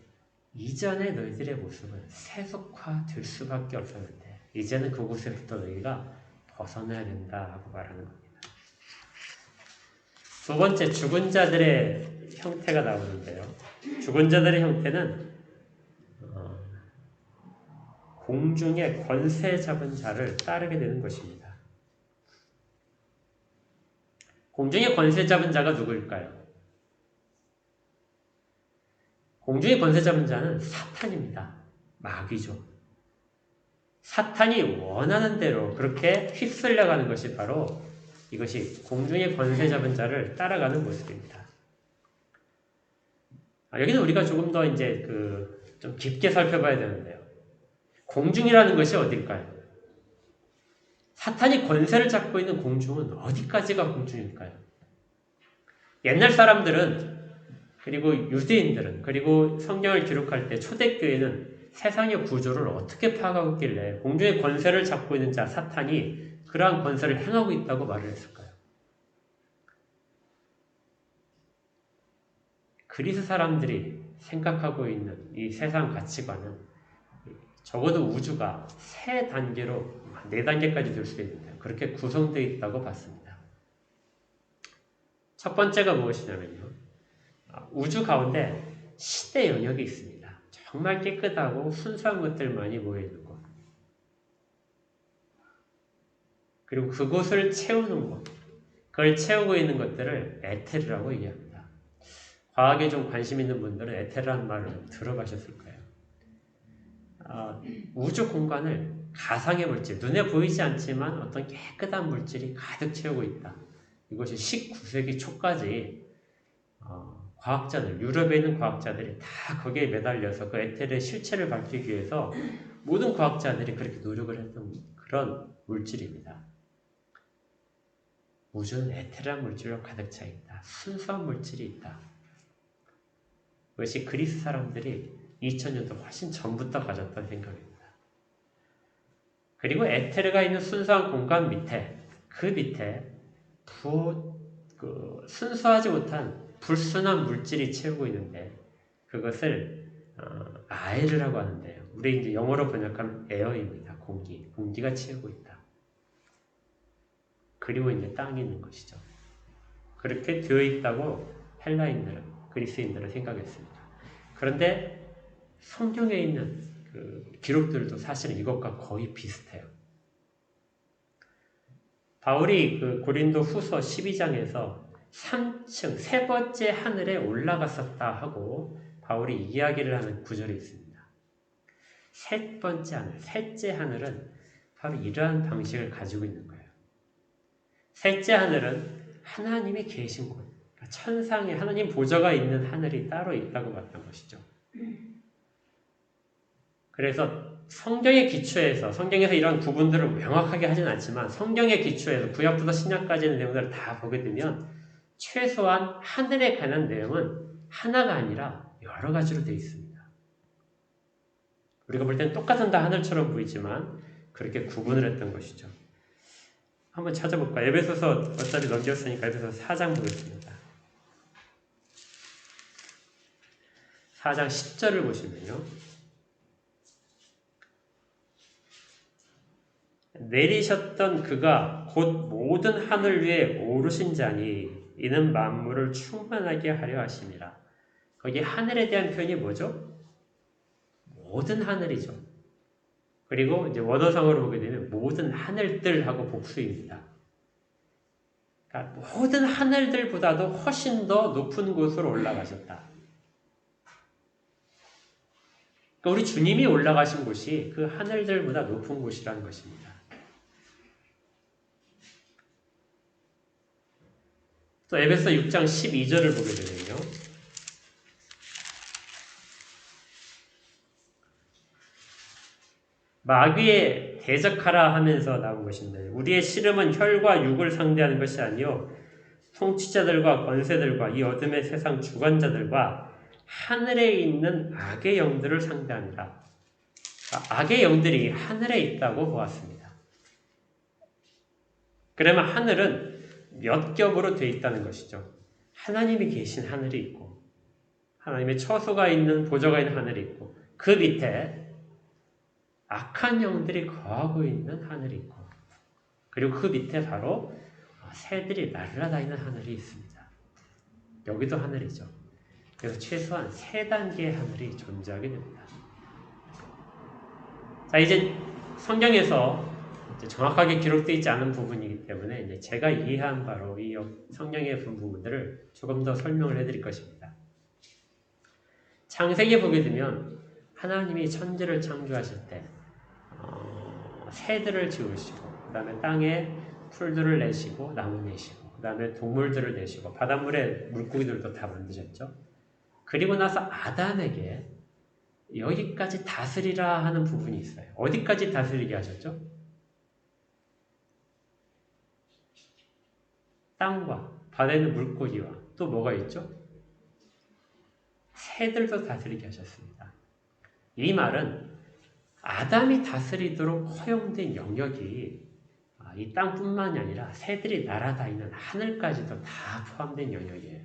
이전의 너희들의 모습은 세속화될 수밖에 없었는데 이제는 그곳에서부터 너희가 벗어나야 된다고 말하는 겁니다. 두 번째, 죽은 자들의 형태가 나오는데요. 죽은 자들의 형태는 공중의 권세 잡은 자를 따르게 되는 것입니다. 공중의 권세 잡은 자가 누구일까요? 공중의 권세 잡은 자는 사탄입니다. 마귀죠. 사탄이 원하는 대로 그렇게 휩쓸려가는 것이 바로 이것이 공중의 권세 잡은 자를 따라가는 모습입니다. 여기는 우리가 조금 더 이제 좀 깊게 살펴봐야 되는데요. 공중이라는 것이 어딜까요? 사탄이 권세를 잡고 있는 공중은 어디까지가 공중일까요? 옛날 사람들은, 그리고 유대인들은, 그리고 성경을 기록할 때 초대교회는 세상의 구조를 어떻게 파악하고 있길래 공중의 권세를 잡고 있는 자 사탄이 그러한 권세를 행하고 있다고 말을 했을까요? 그리스 사람들이 생각하고 있는 이 세상 가치관은 적어도 우주가 3단계로 4단계까지 될 수 있는데 그렇게 구성되어 있다고 봤습니다. 첫 번째가 무엇이냐면요. 우주 가운데 시대 영역이 있습니다. 정말 깨끗하고 순수한 것들만이 모여있는 곳. 그리고 그곳을 채우는 곳. 그걸 채우고 있는 것들을 에테르라고 얘기합니다. 과학에 좀 관심 있는 분들은 에테르라는 말을 들어보셨을 거예요. 우주 공간을 가상의 물질, 눈에 보이지 않지만 어떤 깨끗한 물질이 가득 채우고 있다. 이것이 19세기 초까지 과학자들, 유럽에 있는 과학자들이 다 거기에 매달려서 그 에테르의 실체를 밝히기 위해서 모든 과학자들이 그렇게 노력을 했던 그런 물질입니다. 우주는 에테르한 물질로 가득 차 있다. 순수한 물질이 있다. 그것이 그리스 사람들이 2000년도 훨씬 전부터 가졌던 생각입니다. 그리고 에테르가 있는 순수한 공간 밑에, 그 밑에 순수하지 못한 불순한 물질이 채우고 있는데 그것을 아에르라고 하는데요. 우리 이제 영어로 번역하면 에어입니다. 공기가 채우고 있다. 그리고 이제 땅이 있는 것이죠. 그렇게 되어 있다고 헬라인들은, 그리스인들은 생각했습니다. 그런데 성경에 있는 그 기록들도 사실은 이것과 거의 비슷해요. 바울이 그 고린도 후서 12장에서 3층, 세 번째 하늘에 올라갔었다 하고 바울이 이야기를 하는 구절이 있습니다. 셋째 하늘은 바로 이러한 방식을 가지고 있는 거예요. 셋째 하늘은 하나님이 계신 곳, 그러니까 천상에 하나님 보좌가 있는 하늘이 따로 있다고 봤던 것이죠. 그래서 성경의 기초에서, 성경에서 이런 구분들을 명확하게 하진 않지만 성경의 기초에서 구약부터 신약까지의 내용들을 다 보게 되면 최소한 하늘에 관한 내용은 하나가 아니라 여러 가지로 되어 있습니다. 우리가 볼 때는 똑같은 다 하늘처럼 보이지만 그렇게 구분을 했던 것이죠. 한번 찾아볼까요? 에베소서 어차피 넘겼으니까 에베소서 4장 보겠습니다. 4장 10절을 보시면요. 내리셨던 그가 곧 모든 하늘 위에 오르신 자니 이는 만물을 충만하게 하려 하심이라. 거기 하늘에 대한 표현이 뭐죠? 모든 하늘이죠. 그리고 이제 원어상으로 보게 되면 모든 하늘들하고 복수입니다. 그러니까 모든 하늘들보다도 훨씬 더 높은 곳으로 올라가셨다. 그러니까 우리 주님이 올라가신 곳이 그 하늘들보다 높은 곳이라는 것입니다. 또 에베소 6장 12절을 보게 되면요. 마귀에 대적하라 하면서 나온 것인데 우리의 씨름은 혈과 육을 상대하는 것이 아니요 통치자들과 권세들과 이 어둠의 세상 주관자들과 하늘에 있는 악의 영들을 상대합니다. 악의 영들이 하늘에 있다고 보았습니다. 그러면 하늘은 몇 겹으로 되어 있다는 것이죠. 하나님이 계신 하늘이 있고 하나님의 처소가 있는 보좌가 있는 하늘이 있고 그 밑에 악한 영들이 거하고 있는 하늘이 있고 그리고 그 밑에 바로 새들이 날아다니는 하늘이 있습니다. 여기도 하늘이죠. 그래서 최소한 3단계의 하늘이 존재하게 됩니다. 자, 이제 성경에서 이제 정확하게 기록되어 있지 않은 부분이기 때문에 이제 제가 이해한 바로 이 성경의 부분들을 조금 더 설명을 해드릴 것입니다. 창세기에 보게 되면 하나님이 천지를 창조하실 때 새들을 지으시고 그 다음에 땅에 풀들을 내시고 나무 내시고 그 다음에 동물들을 내시고 바닷물에 물고기들도 다 만드셨죠. 그리고 나서 아담에게 여기까지 다스리라 하는 부분이 있어요. 어디까지 다스리게 하셨죠? 땅과 바다에 있는 물고기와 또 뭐가 있죠? 새들도 다스리게 하셨습니다. 이 말은 아담이 다스리도록 허용된 영역이 이 땅뿐만이 아니라 새들이 날아다니는 하늘까지도 다 포함된 영역이에요.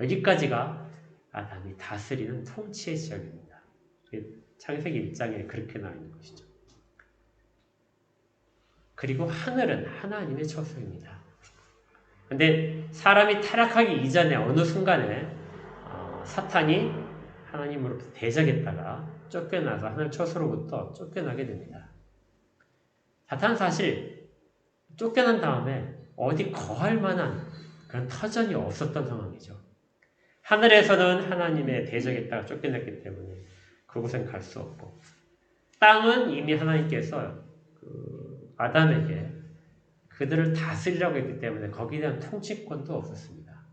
여기까지가 아담이 다스리는 통치의 지역입니다. 창세기 1장에 그렇게 나와 있는 것이죠. 그리고 하늘은 하나님의 처소입니다. 근데 사람이 타락하기 이전에 어느 순간에 사탄이 하나님으로부터 대적했다가 쫓겨나서 하늘 처소로부터 쫓겨나게 됩니다. 사탄은 사실 쫓겨난 다음에 어디 거할 만한 그런 터전이 없었던 상황이죠. 하늘에서는 하나님의 대적했다가 쫓겨났기 때문에 그곳엔 갈 수 없고 땅은 이미 하나님께서 아담에게 그들을 다스리라고 했기 때문에 거기에 대한 통치권도 없었습니다.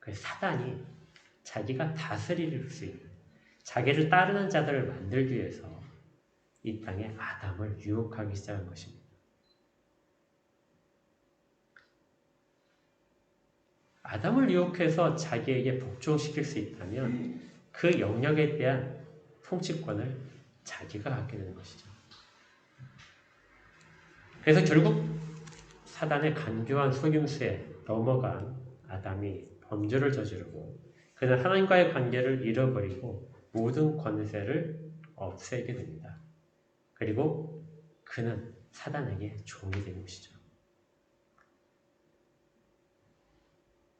그래서 사단이 자기가 다스릴 수 있는 자기를 따르는 자들을 만들기 위해서 이 땅에 아담을 유혹하기 시작한 것입니다. 아담을 유혹해서 자기에게 복종시킬 수 있다면 그 영역에 대한 통치권을 자기가 갖게 되는 것이죠. 그래서 결국 사단의 간교한 속임수에 넘어간 아담이 범죄를 저지르고 그는 하나님과의 관계를 잃어버리고 모든 권세를 없애게 됩니다. 그리고 그는 사단에게 종이 된 것이죠.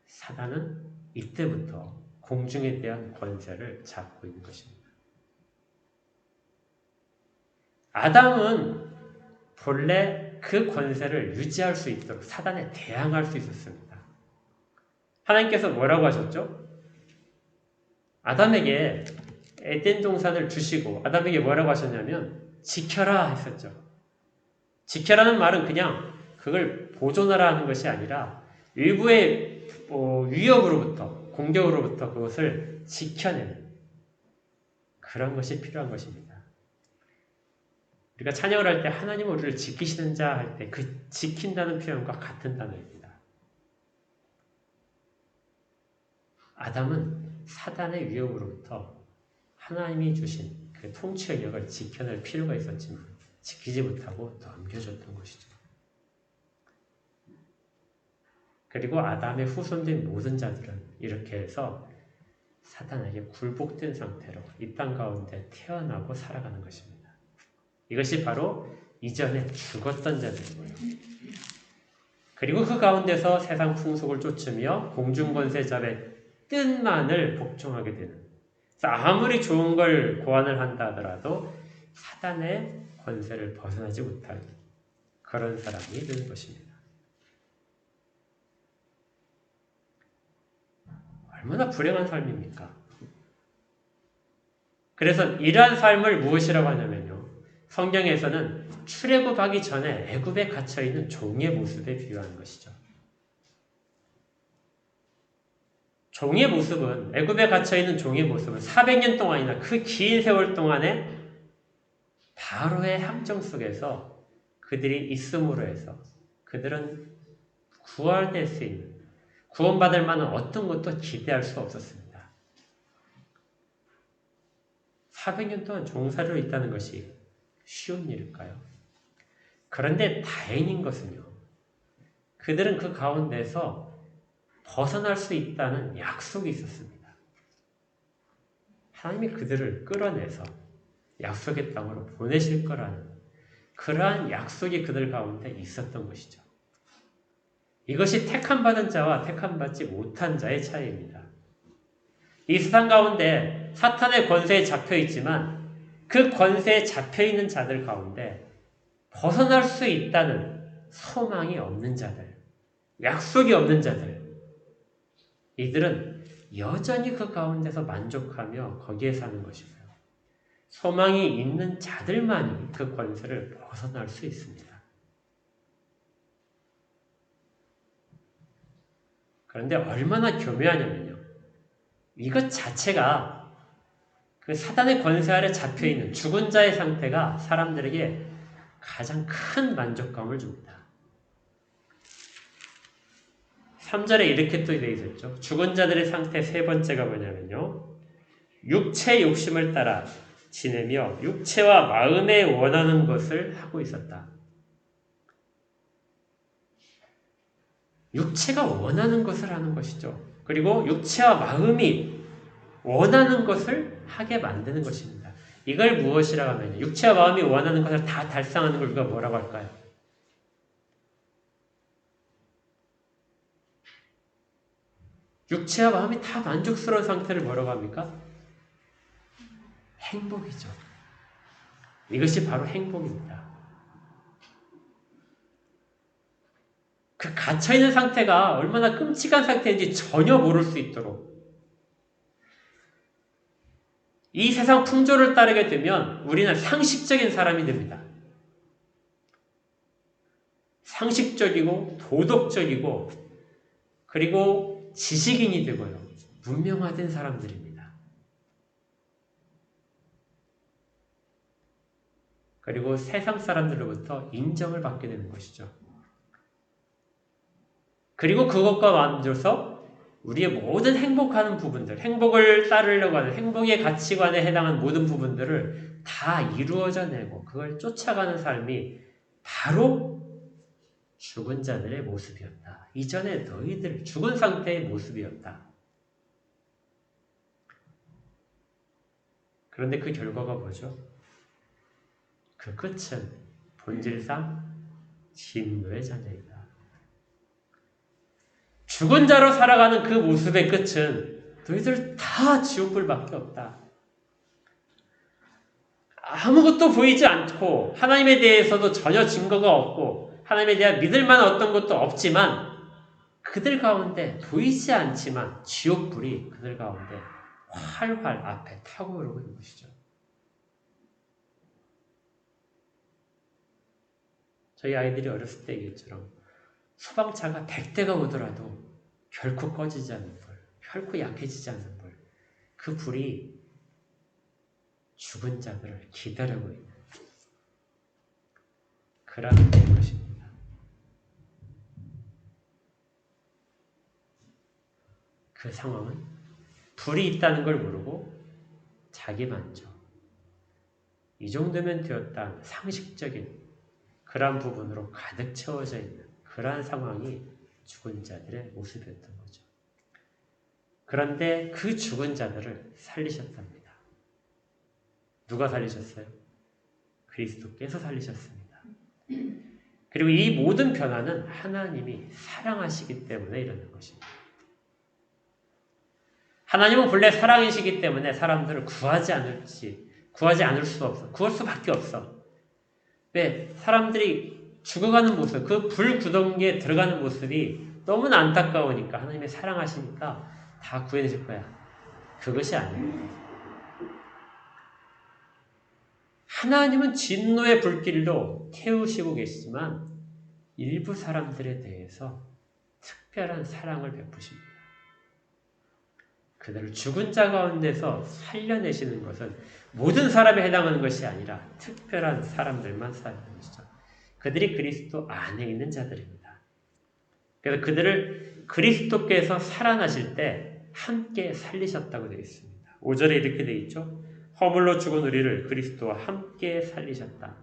사단은 이때부터 공중에 대한 권세를 잡고 있는 것입니다. 아담은 본래 그 권세를 유지할 수 있도록 사단에 대항할 수 있었습니다. 하나님께서 뭐라고 하셨죠? 아담에게 에덴 동산을 주시고 아담에게 뭐라고 하셨냐면 지켜라 했었죠. 지켜라는 말은 그냥 그걸 보존하라 하는 것이 아니라 일부의 위협으로부터 공격으로부터 그것을 지켜내는 그런 것이 필요한 것입니다. 우리가 찬양을 할 때 하나님 우리를 지키시는 자 할 때 그 지킨다는 표현과 같은 단어입니다. 아담은 사단의 위협으로부터 하나님이 주신 그 통치 영역을 지켜낼 필요가 있었지만 지키지 못하고 넘겨줬던 것이죠. 그리고 아담의 후손된 모든 자들은 이렇게 해서 사탄에게 굴복된 상태로 이 땅 가운데 태어나고 살아가는 것입니다. 이것이 바로 이전에 죽었던 자들이고요. 그리고 그 가운데서 세상 풍속을 쫓으며 공중권세잡의 뜻만을 복종하게 되는, 아무리 좋은 걸 고안을 한다 하더라도 사단의 권세를 벗어나지 못할 그런 사람이 되는 것입니다. 얼마나 불행한 삶입니까? 그래서 이러한 삶을 무엇이라고 하냐면요, 성경에서는 출애굽하기 전에 애굽에 갇혀있는 종의 모습에 비유하는 것이죠. 종의 모습은, 애굽에 갇혀있는 종의 모습은 400년 동안이나 그 긴 세월 동안에 바로의 함정 속에서 그들이 있음으로 해서 그들은 구원될 수 있는, 구원받을 만한 어떤 것도 기대할 수 없었습니다. 400년 동안 종살이로 있다는 것이 쉬운 일일까요? 그런데 다행인 것은요, 그들은 그 가운데서 벗어날 수 있다는 약속이 있었습니다. 하나님이 그들을 끌어내서 약속의 땅으로 보내실 거라는 그러한 약속이 그들 가운데 있었던 것이죠. 이것이 택함받은 자와 택함받지 못한 자의 차이입니다. 이 세상 가운데 사탄의 권세에 잡혀있지만 그 권세에 잡혀있는 자들 가운데 벗어날 수 있다는 소망이 없는 자들, 약속이 없는 자들, 이들은 여전히 그 가운데서 만족하며 거기에 사는 것이고요. 소망이 있는 자들만이 그 권세를 벗어날 수 있습니다. 그런데 얼마나 교묘하냐면요, 이것 자체가 그 사단의 권세 아래 잡혀있는 죽은 자의 상태가 사람들에게 가장 큰 만족감을 줍니다. 3절에 이렇게 또 되어 있었죠. 죽은 자들의 상태 세 번째가 뭐냐면요, 육체 욕심을 따라 지내며 육체와 마음에 원하는 것을 하고 있었다. 육체가 원하는 것을 하는 것이죠. 그리고 육체와 마음이 원하는 것을 하게 만드는 것입니다. 이걸 무엇이라고 하면, 육체와 마음이 원하는 것을 다 달성하는 걸 우리가 뭐라고 할까요? 육체와 마음이 다 만족스러운 상태를 뭐라고 합니까? 행복이죠. 이것이 바로 행복입니다. 그 갇혀있는 상태가 얼마나 끔찍한 상태인지 전혀 모를 수 있도록, 이 세상 풍조를 따르게 되면 우리는 상식적인 사람이 됩니다. 상식적이고 도덕적이고 그리고 지식인이 되고요, 문명화된 사람들입니다. 그리고 세상 사람들로부터 인정을 받게 되는 것이죠. 그리고 그것과 맞춰서 우리의 모든 행복하는 부분들, 행복을 따르려고 하는 행복의 가치관에 해당하는 모든 부분들을 다 이루어져내고 그걸 쫓아가는 삶이 바로 죽은 자들의 모습이었다. 이전에 너희들 죽은 상태의 모습이었다. 그런데 그 결과가 뭐죠? 그 끝은 본질상 진노의 자녀이다. 죽은 자로 살아가는 그 모습의 끝은 너희들 다 지옥불밖에 없다. 아무것도 보이지 않고 하나님에 대해서도 전혀 증거가 없고 하나님에 대한 믿을 만한 어떤 것도 없지만 그들 가운데 보이지 않지만 지옥불이 그들 가운데 활활 앞에 타고 오르고 있는 것이죠. 저희 아이들이 어렸을 때 얘기처럼 소방차가 100대가 오더라도 결코 꺼지지 않는 불, 결코 약해지지 않는 불, 그 불이 죽은 자들을 기다리고 있는 그런 것입니다. 그 상황은 불이 있다는 걸 모르고 자기 만족, 이 정도면 되었다 상식적인 그러한 부분으로 가득 채워져 있는 그러한 상황이 죽은 자들의 모습이었던 거죠. 그런데 그 죽은 자들을 살리셨답니다. 누가 살리셨어요? 그리스도께서 살리셨습니다. 그리고 이 모든 변화는 하나님이 사랑하시기 때문에 일어난 것입니다. 하나님은 본래 사랑이시기 때문에 사람들을 구하지 않을 수 없어. 구할 수밖에 없어. 왜? 사람들이 죽어가는 모습, 그 불구덩이에 들어가는 모습이 너무나 안타까우니까 하나님이 사랑하시니까 다 구해내실 거야. 그것이 아니에요. 하나님은 진노의 불길로 태우시고 계시지만 일부 사람들에 대해서 특별한 사랑을 베푸십니다. 그들을 죽은 자 가운데서 살려내시는 것은 모든 사람에 해당하는 것이 아니라 특별한 사람들만 살아가는 것이죠. 그들이 그리스도 안에 있는 자들입니다. 그래서 그들을 그리스도께서 살아나실 때 함께 살리셨다고 되어 있습니다. 5절에 이렇게 되어 있죠. 허물로 죽은 우리를 그리스도와 함께 살리셨다.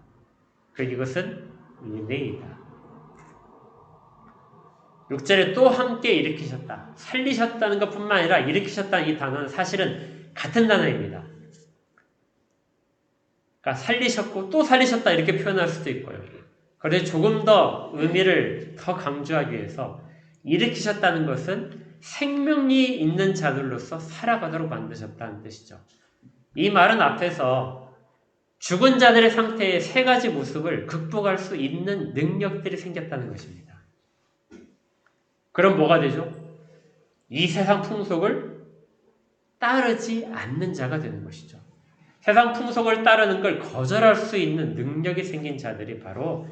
이것은 은혜이다. 6절에 또 함께 일으키셨다. 살리셨다는 것뿐만 아니라 일으키셨다는 이 단어는 사실은 같은 단어입니다. 그러니까 살리셨고 또 살리셨다 이렇게 표현할 수도 있고요. 그런데 조금 더 의미를 더 강조하기 위해서 일으키셨다는 것은 생명이 있는 자들로서 살아가도록 만드셨다는 뜻이죠. 이 말은 앞에서 죽은 자들의 상태의 세 가지 모습을 극복할 수 있는 능력들이 생겼다는 것입니다. 그럼 뭐가 되죠? 이 세상 풍속을 따르지 않는 자가 되는 것이죠. 세상 풍속을 따르는 걸 거절할 수 있는 능력이 생긴 자들이 바로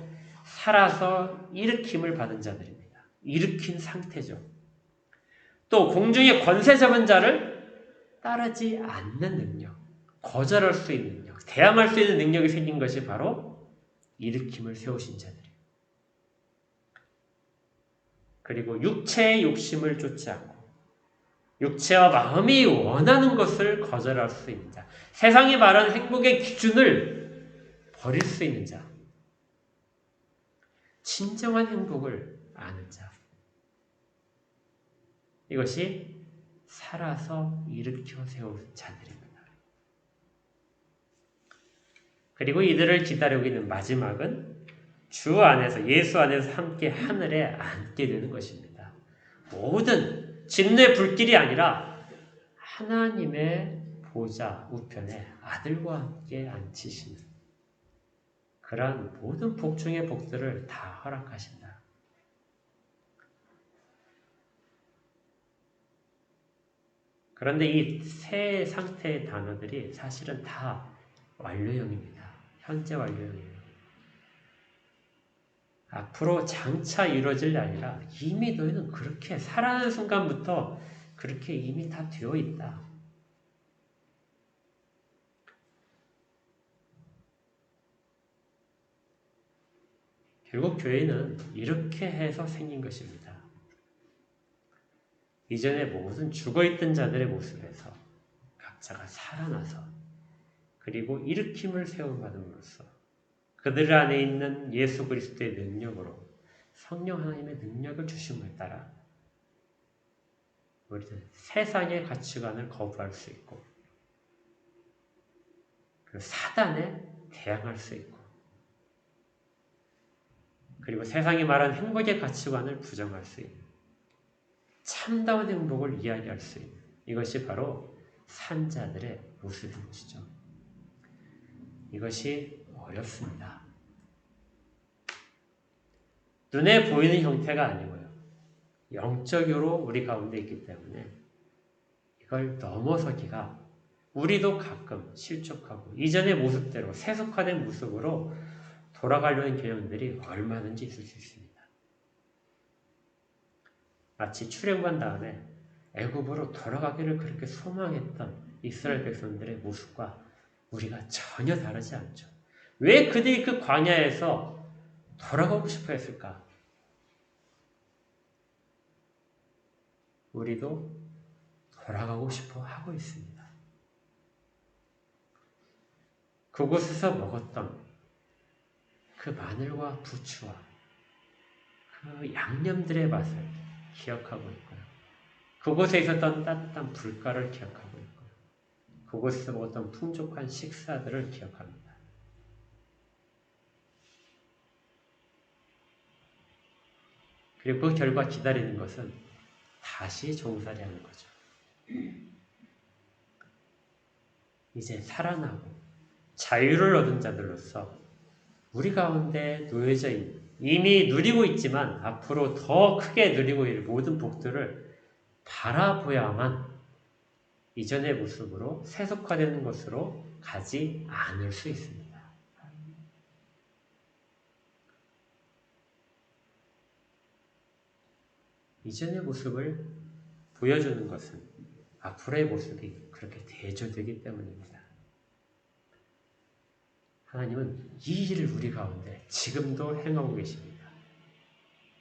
살아서 일으킴을 받은 자들입니다. 일으킨 상태죠. 또 공중에 권세 잡은 자를 따르지 않는 능력, 거절할 수 있는 능력, 대항할 수 있는 능력이 생긴 것이 바로 일으킴을 세우신 자들이에요. 그리고 육체의 욕심을 쫓지 않고 육체와 마음이 원하는 것을 거절할 수 있는 자, 세상이 말하는 행복의 기준을 버릴 수 있는 자, 진정한 행복을 아는 자, 이것이 살아서 일으켜 세운 자들입니다. 그리고 이들을 기다리고 있는 마지막은 주 안에서, 예수 안에서 함께 하늘에 앉게 되는 것입니다. 모든 진노의 불길이 아니라 하나님의 보좌 우편에 아들과 함께 앉히시는 그러한 모든 복 중의 복들을 다 허락하신다. 그런데 이 세 상태의 단어들이 사실은 다 완료형입니다. 현재 완료형이에요. 앞으로 장차 이루어질 게 아니라 이미 너희는 그렇게 살아가는 순간부터 그렇게 이미 다 되어 있다. 결국 교회는 이렇게 해서 생긴 것입니다. 이전에 모든 죽어있던 자들의 모습에서 각자가 살아나서 그리고 일으킴을 세움받음으로써 그들 안에 있는 예수 그리스도의 능력으로 성령 하나님의 능력을 주심을 따라 우리는 세상의 가치관을 거부할 수 있고 그 사단에 대항할 수 있고 그리고 세상이 말하는 행복의 가치관을 부정할 수 있는 참다운 행복을 이야기할 수 있는 이것이 바로 산자들의 모습인 것이죠. 이것이 어렵습니다. 눈에 보이는 형태가 아니고요. 영적으로 우리 가운데 있기 때문에 이걸 넘어서기가 우리도 가끔 실족하고 이전의 모습대로 세속화된 모습으로 돌아가려는 경향들이 얼마든지 있을 수 있습니다. 마치 출애굽한 다음에 애굽으로 돌아가기를 그렇게 소망했던 이스라엘 백성들의 모습과 우리가 전혀 다르지 않죠. 왜 그들이 그 광야에서 돌아가고 싶어 했을까? 우리도 돌아가고 싶어 하고 있습니다. 그곳에서 먹었던 그 마늘과 부추와 그 양념들의 맛을 기억하고 있고요. 그곳에 있었던 따뜻한 불가를 기억하고 있고요. 그곳에서 먹었던 풍족한 식사들을 기억합니다. 그리고 그 결과 기다리는 것은 다시 종살이하는 거죠. 이제 살아나고 자유를 얻은 자들로서 우리 가운데 놓여져 있는, 이미 누리고 있지만 앞으로 더 크게 누리고 있는 모든 복들을 바라보야만 이전의 모습으로 세속화되는 것으로 가지 않을 수 있습니다. 이전의 모습을 보여주는 것은 앞으로의 모습이 그렇게 대조되기 때문입니다. 하나님은 이 일을 우리 가운데 지금도 행하고 계십니다.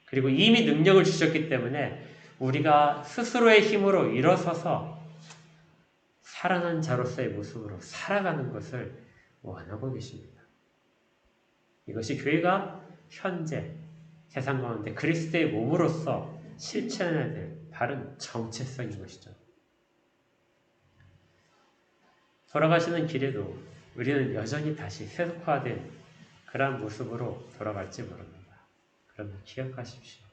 그리고 이미 능력을 주셨기 때문에 우리가 스스로의 힘으로 일어서서 살아난 자로서의 모습으로 살아가는 것을 원하고 계십니다. 이것이 교회가 현재 세상 가운데 그리스도의 몸으로서 실천해야 될 바른 정체성인 것이죠. 돌아가시는 길에도 우리는 여전히 다시 세속화된 그러한 모습으로 돌아갈지 모릅니다. 그러면 기억하십시오.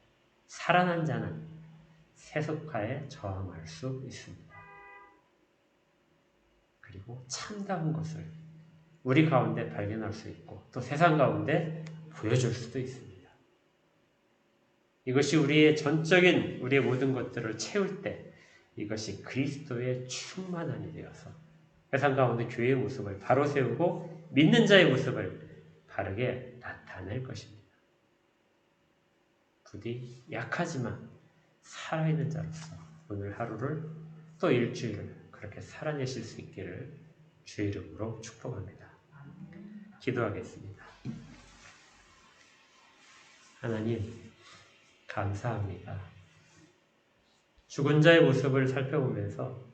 살아난 자는 세속화에 저항할 수 있습니다. 그리고 참다운 것을 우리 가운데 발견할 수 있고 또 세상 가운데 보여줄 수도 있습니다. 이것이 우리의 전적인 우리의 모든 것들을 채울 때 이것이 그리스도의 충만함이 되어서 세상 가운데 교회의 모습을 바로 세우고 믿는 자의 모습을 바르게 나타낼 것입니다. 부디 약하지만 살아있는 자로서 오늘 하루를 또 일주일을 그렇게 살아내실 수 있기를 주의 이름으로 축복합니다. 기도하겠습니다. 하나님 감사합니다. 죽은 자의 모습을 살펴보면서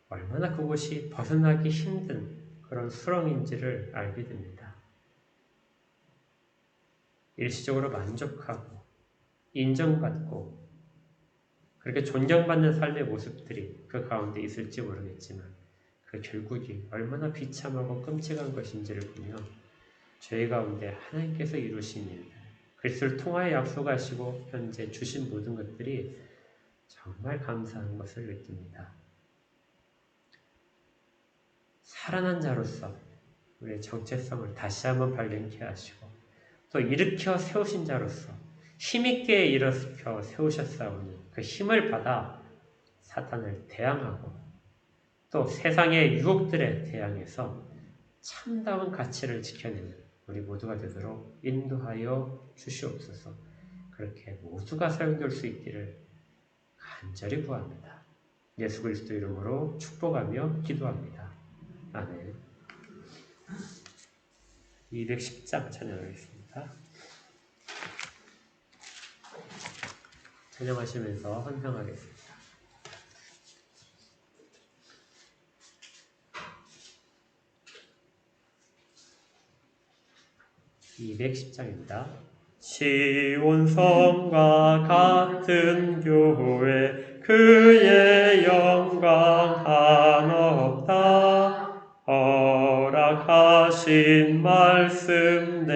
얼마나 그곳이 벗어나기 힘든 그런 수렁인지를 알게 됩니다. 일시적으로 만족하고 인정받고 그렇게 존경받는 삶의 모습들이 그 가운데 있을지 모르겠지만 그 결국이 얼마나 비참하고 끔찍한 것인지를 보며 저희 가운데 하나님께서 이루신 일, 그리스도를 통하여 약속하시고 현재 주신 모든 것들이 정말 감사한 것을 느낍니다. 살아난 자로서 우리의 정체성을 다시 한번 발견케 하시고 또 일으켜 세우신 자로서 힘있게 일으켜 세우셨사오니 그 힘을 받아 사탄을 대항하고 또 세상의 유혹들에 대항해서 참다운 가치를 지켜내는 우리 모두가 되도록 인도하여 주시옵소서. 그렇게 모두가 사용될 수 있기를 간절히 구합니다. 예수 그리스도 이름으로 축복하며 기도합니다. 아멘. 210장 찬양하겠습니다. 찬양하시면서 헌상하겠습니다. 210장입니다. 시온성과 같은 교회 그의 영광 한없다. 허락하신 말씀대로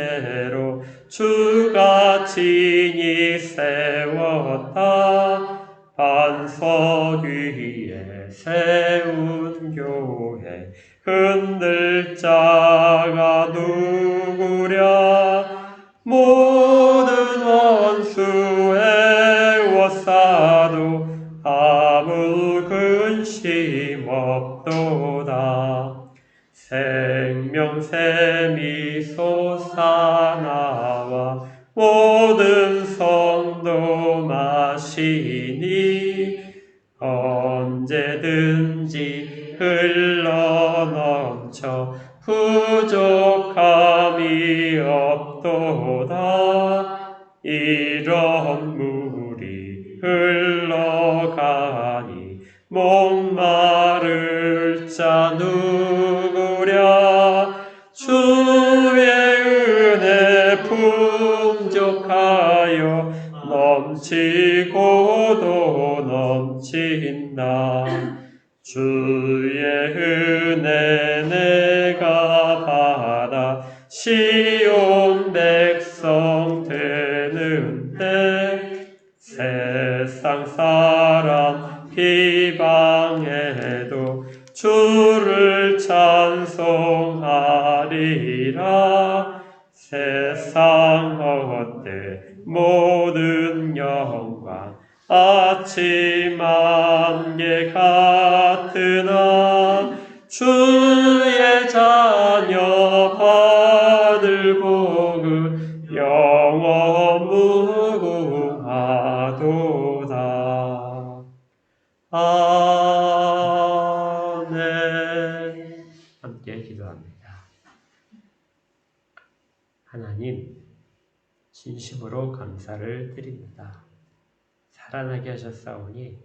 주가 친히 세웠다. 반석 위에 세운 교회 흔들 자가 누구랴. 모든 원수 애워싸 샘이 솟아나와 모든 성도 마시니 언제든지 흘러넘쳐 부족함이 없도다. 이런 물이 흘러가니 목마를 자 누구랴. 주의 은혜 풍족하여 넘치고도 넘친다. 주의 은혜 내가 받아 시온 백성 되는데 세상 사람 비방해도 주를 찬송하리라. 세상 헛되 모든 영광 아침 안개 같으나 주의 자녀 받을 복은 영원 무궁하도다. 아멘. 함께 기도합니다. 하나님, 진심으로 감사를 드립니다. 살아나게 하셨사오니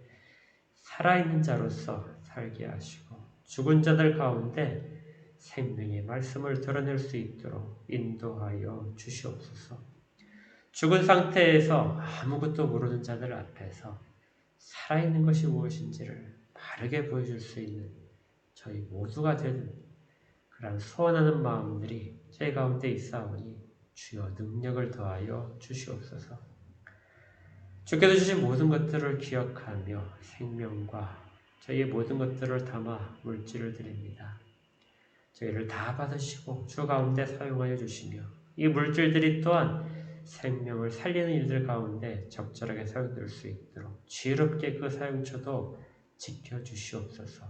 살아있는 자로서 살게 하시고 죽은 자들 가운데 생명의 말씀을 드러낼 수 있도록 인도하여 주시옵소서. 죽은 상태에서 아무것도 모르는 자들 앞에서 살아있는 것이 무엇인지를 바르게 보여줄 수 있는 저희 모두가 되는 그런 소원하는 마음들이 제 가운데 있사오니 주여 능력을 더하여 주시옵소서. 주께서 주신 모든 것들을 기억하며 생명과 저희의 모든 것들을 담아 물질을 드립니다. 저희를 다 받으시고 주 가운데 사용하여 주시며 이 물질들이 또한 생명을 살리는 일들 가운데 적절하게 사용될 수 있도록 지혜롭게 그 사용처도 지켜주시옵소서.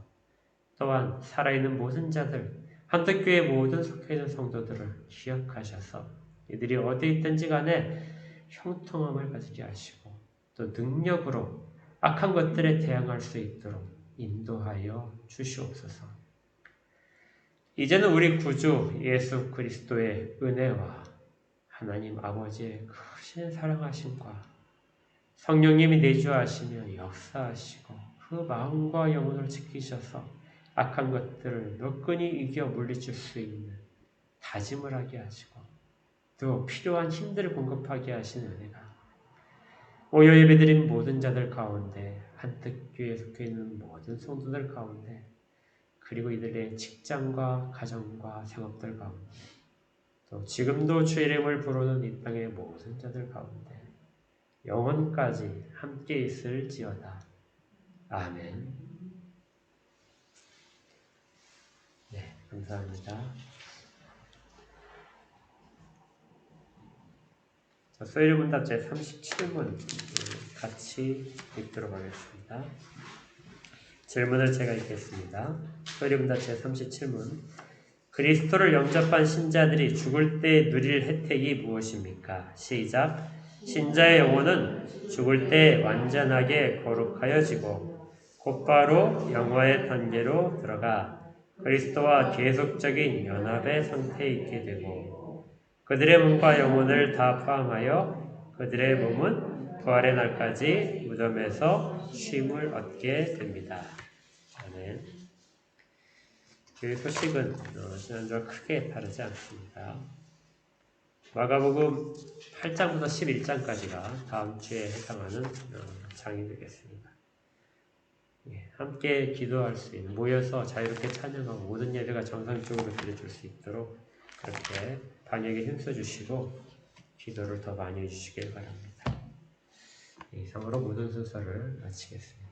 또한 살아있는 모든 자들, 한덕교회 모든 속해있는 성도들을 기억하셔서 이들이 어디 있든지 간에 형통함을 가지게 하시고 또 능력으로 악한 것들에 대항할 수 있도록 인도하여 주시옵소서. 이제는 우리 구주 예수 그리스도의 은혜와 하나님 아버지의 크신 사랑하심과 성령님이 내주하시며 역사하시고 그 마음과 영혼을 지키셔서 악한 것들을 너끈히 이겨 물리칠 수 있는 다짐을 하게 하시고 또 필요한 힘들을 공급하게 하시는 은혜가 모여 예배드린 모든 자들 가운데 한특교에 속해 있는 모든 성도들 가운데 그리고 이들의 직장과 가정과 생업들 가운데 또 지금도 주의 이름을 부르는 이 땅의 모든 자들 가운데 영원까지 함께 있을지어다. 아멘. 네, 감사합니다. 소일문답 제37문 같이 읽도록 하겠습니다. 질문을 제가 읽겠습니다. 소일문답 제37문 그리스도를 영접한 신자들이 죽을 때 누릴 혜택이 무엇입니까? 시작. 신자의 영혼은 죽을 때 완전하게 거룩하여지고 곧바로 영화의 단계로 들어가 그리스도와 계속적인 연합의 상태에 있게 되고 그들의 몸과 영혼을 다 포함하여 그들의 몸은 부활의 날까지 무덤에서 쉼을 얻게 됩니다. 아멘. 그 소식은 지난주와 크게 다르지 않습니다. 마가복음 8장부터 11장까지가 다음 주에 해당하는 장이 되겠습니다. 함께 기도할 수 있는, 모여서 자유롭게 찬양하고 모든 예배가 정상적으로 드려질 수 있도록 그렇게 방역에 힘써주시고 기도를 더 많이 해주시길 바랍니다. 이상으로 모든 순서를 마치겠습니다.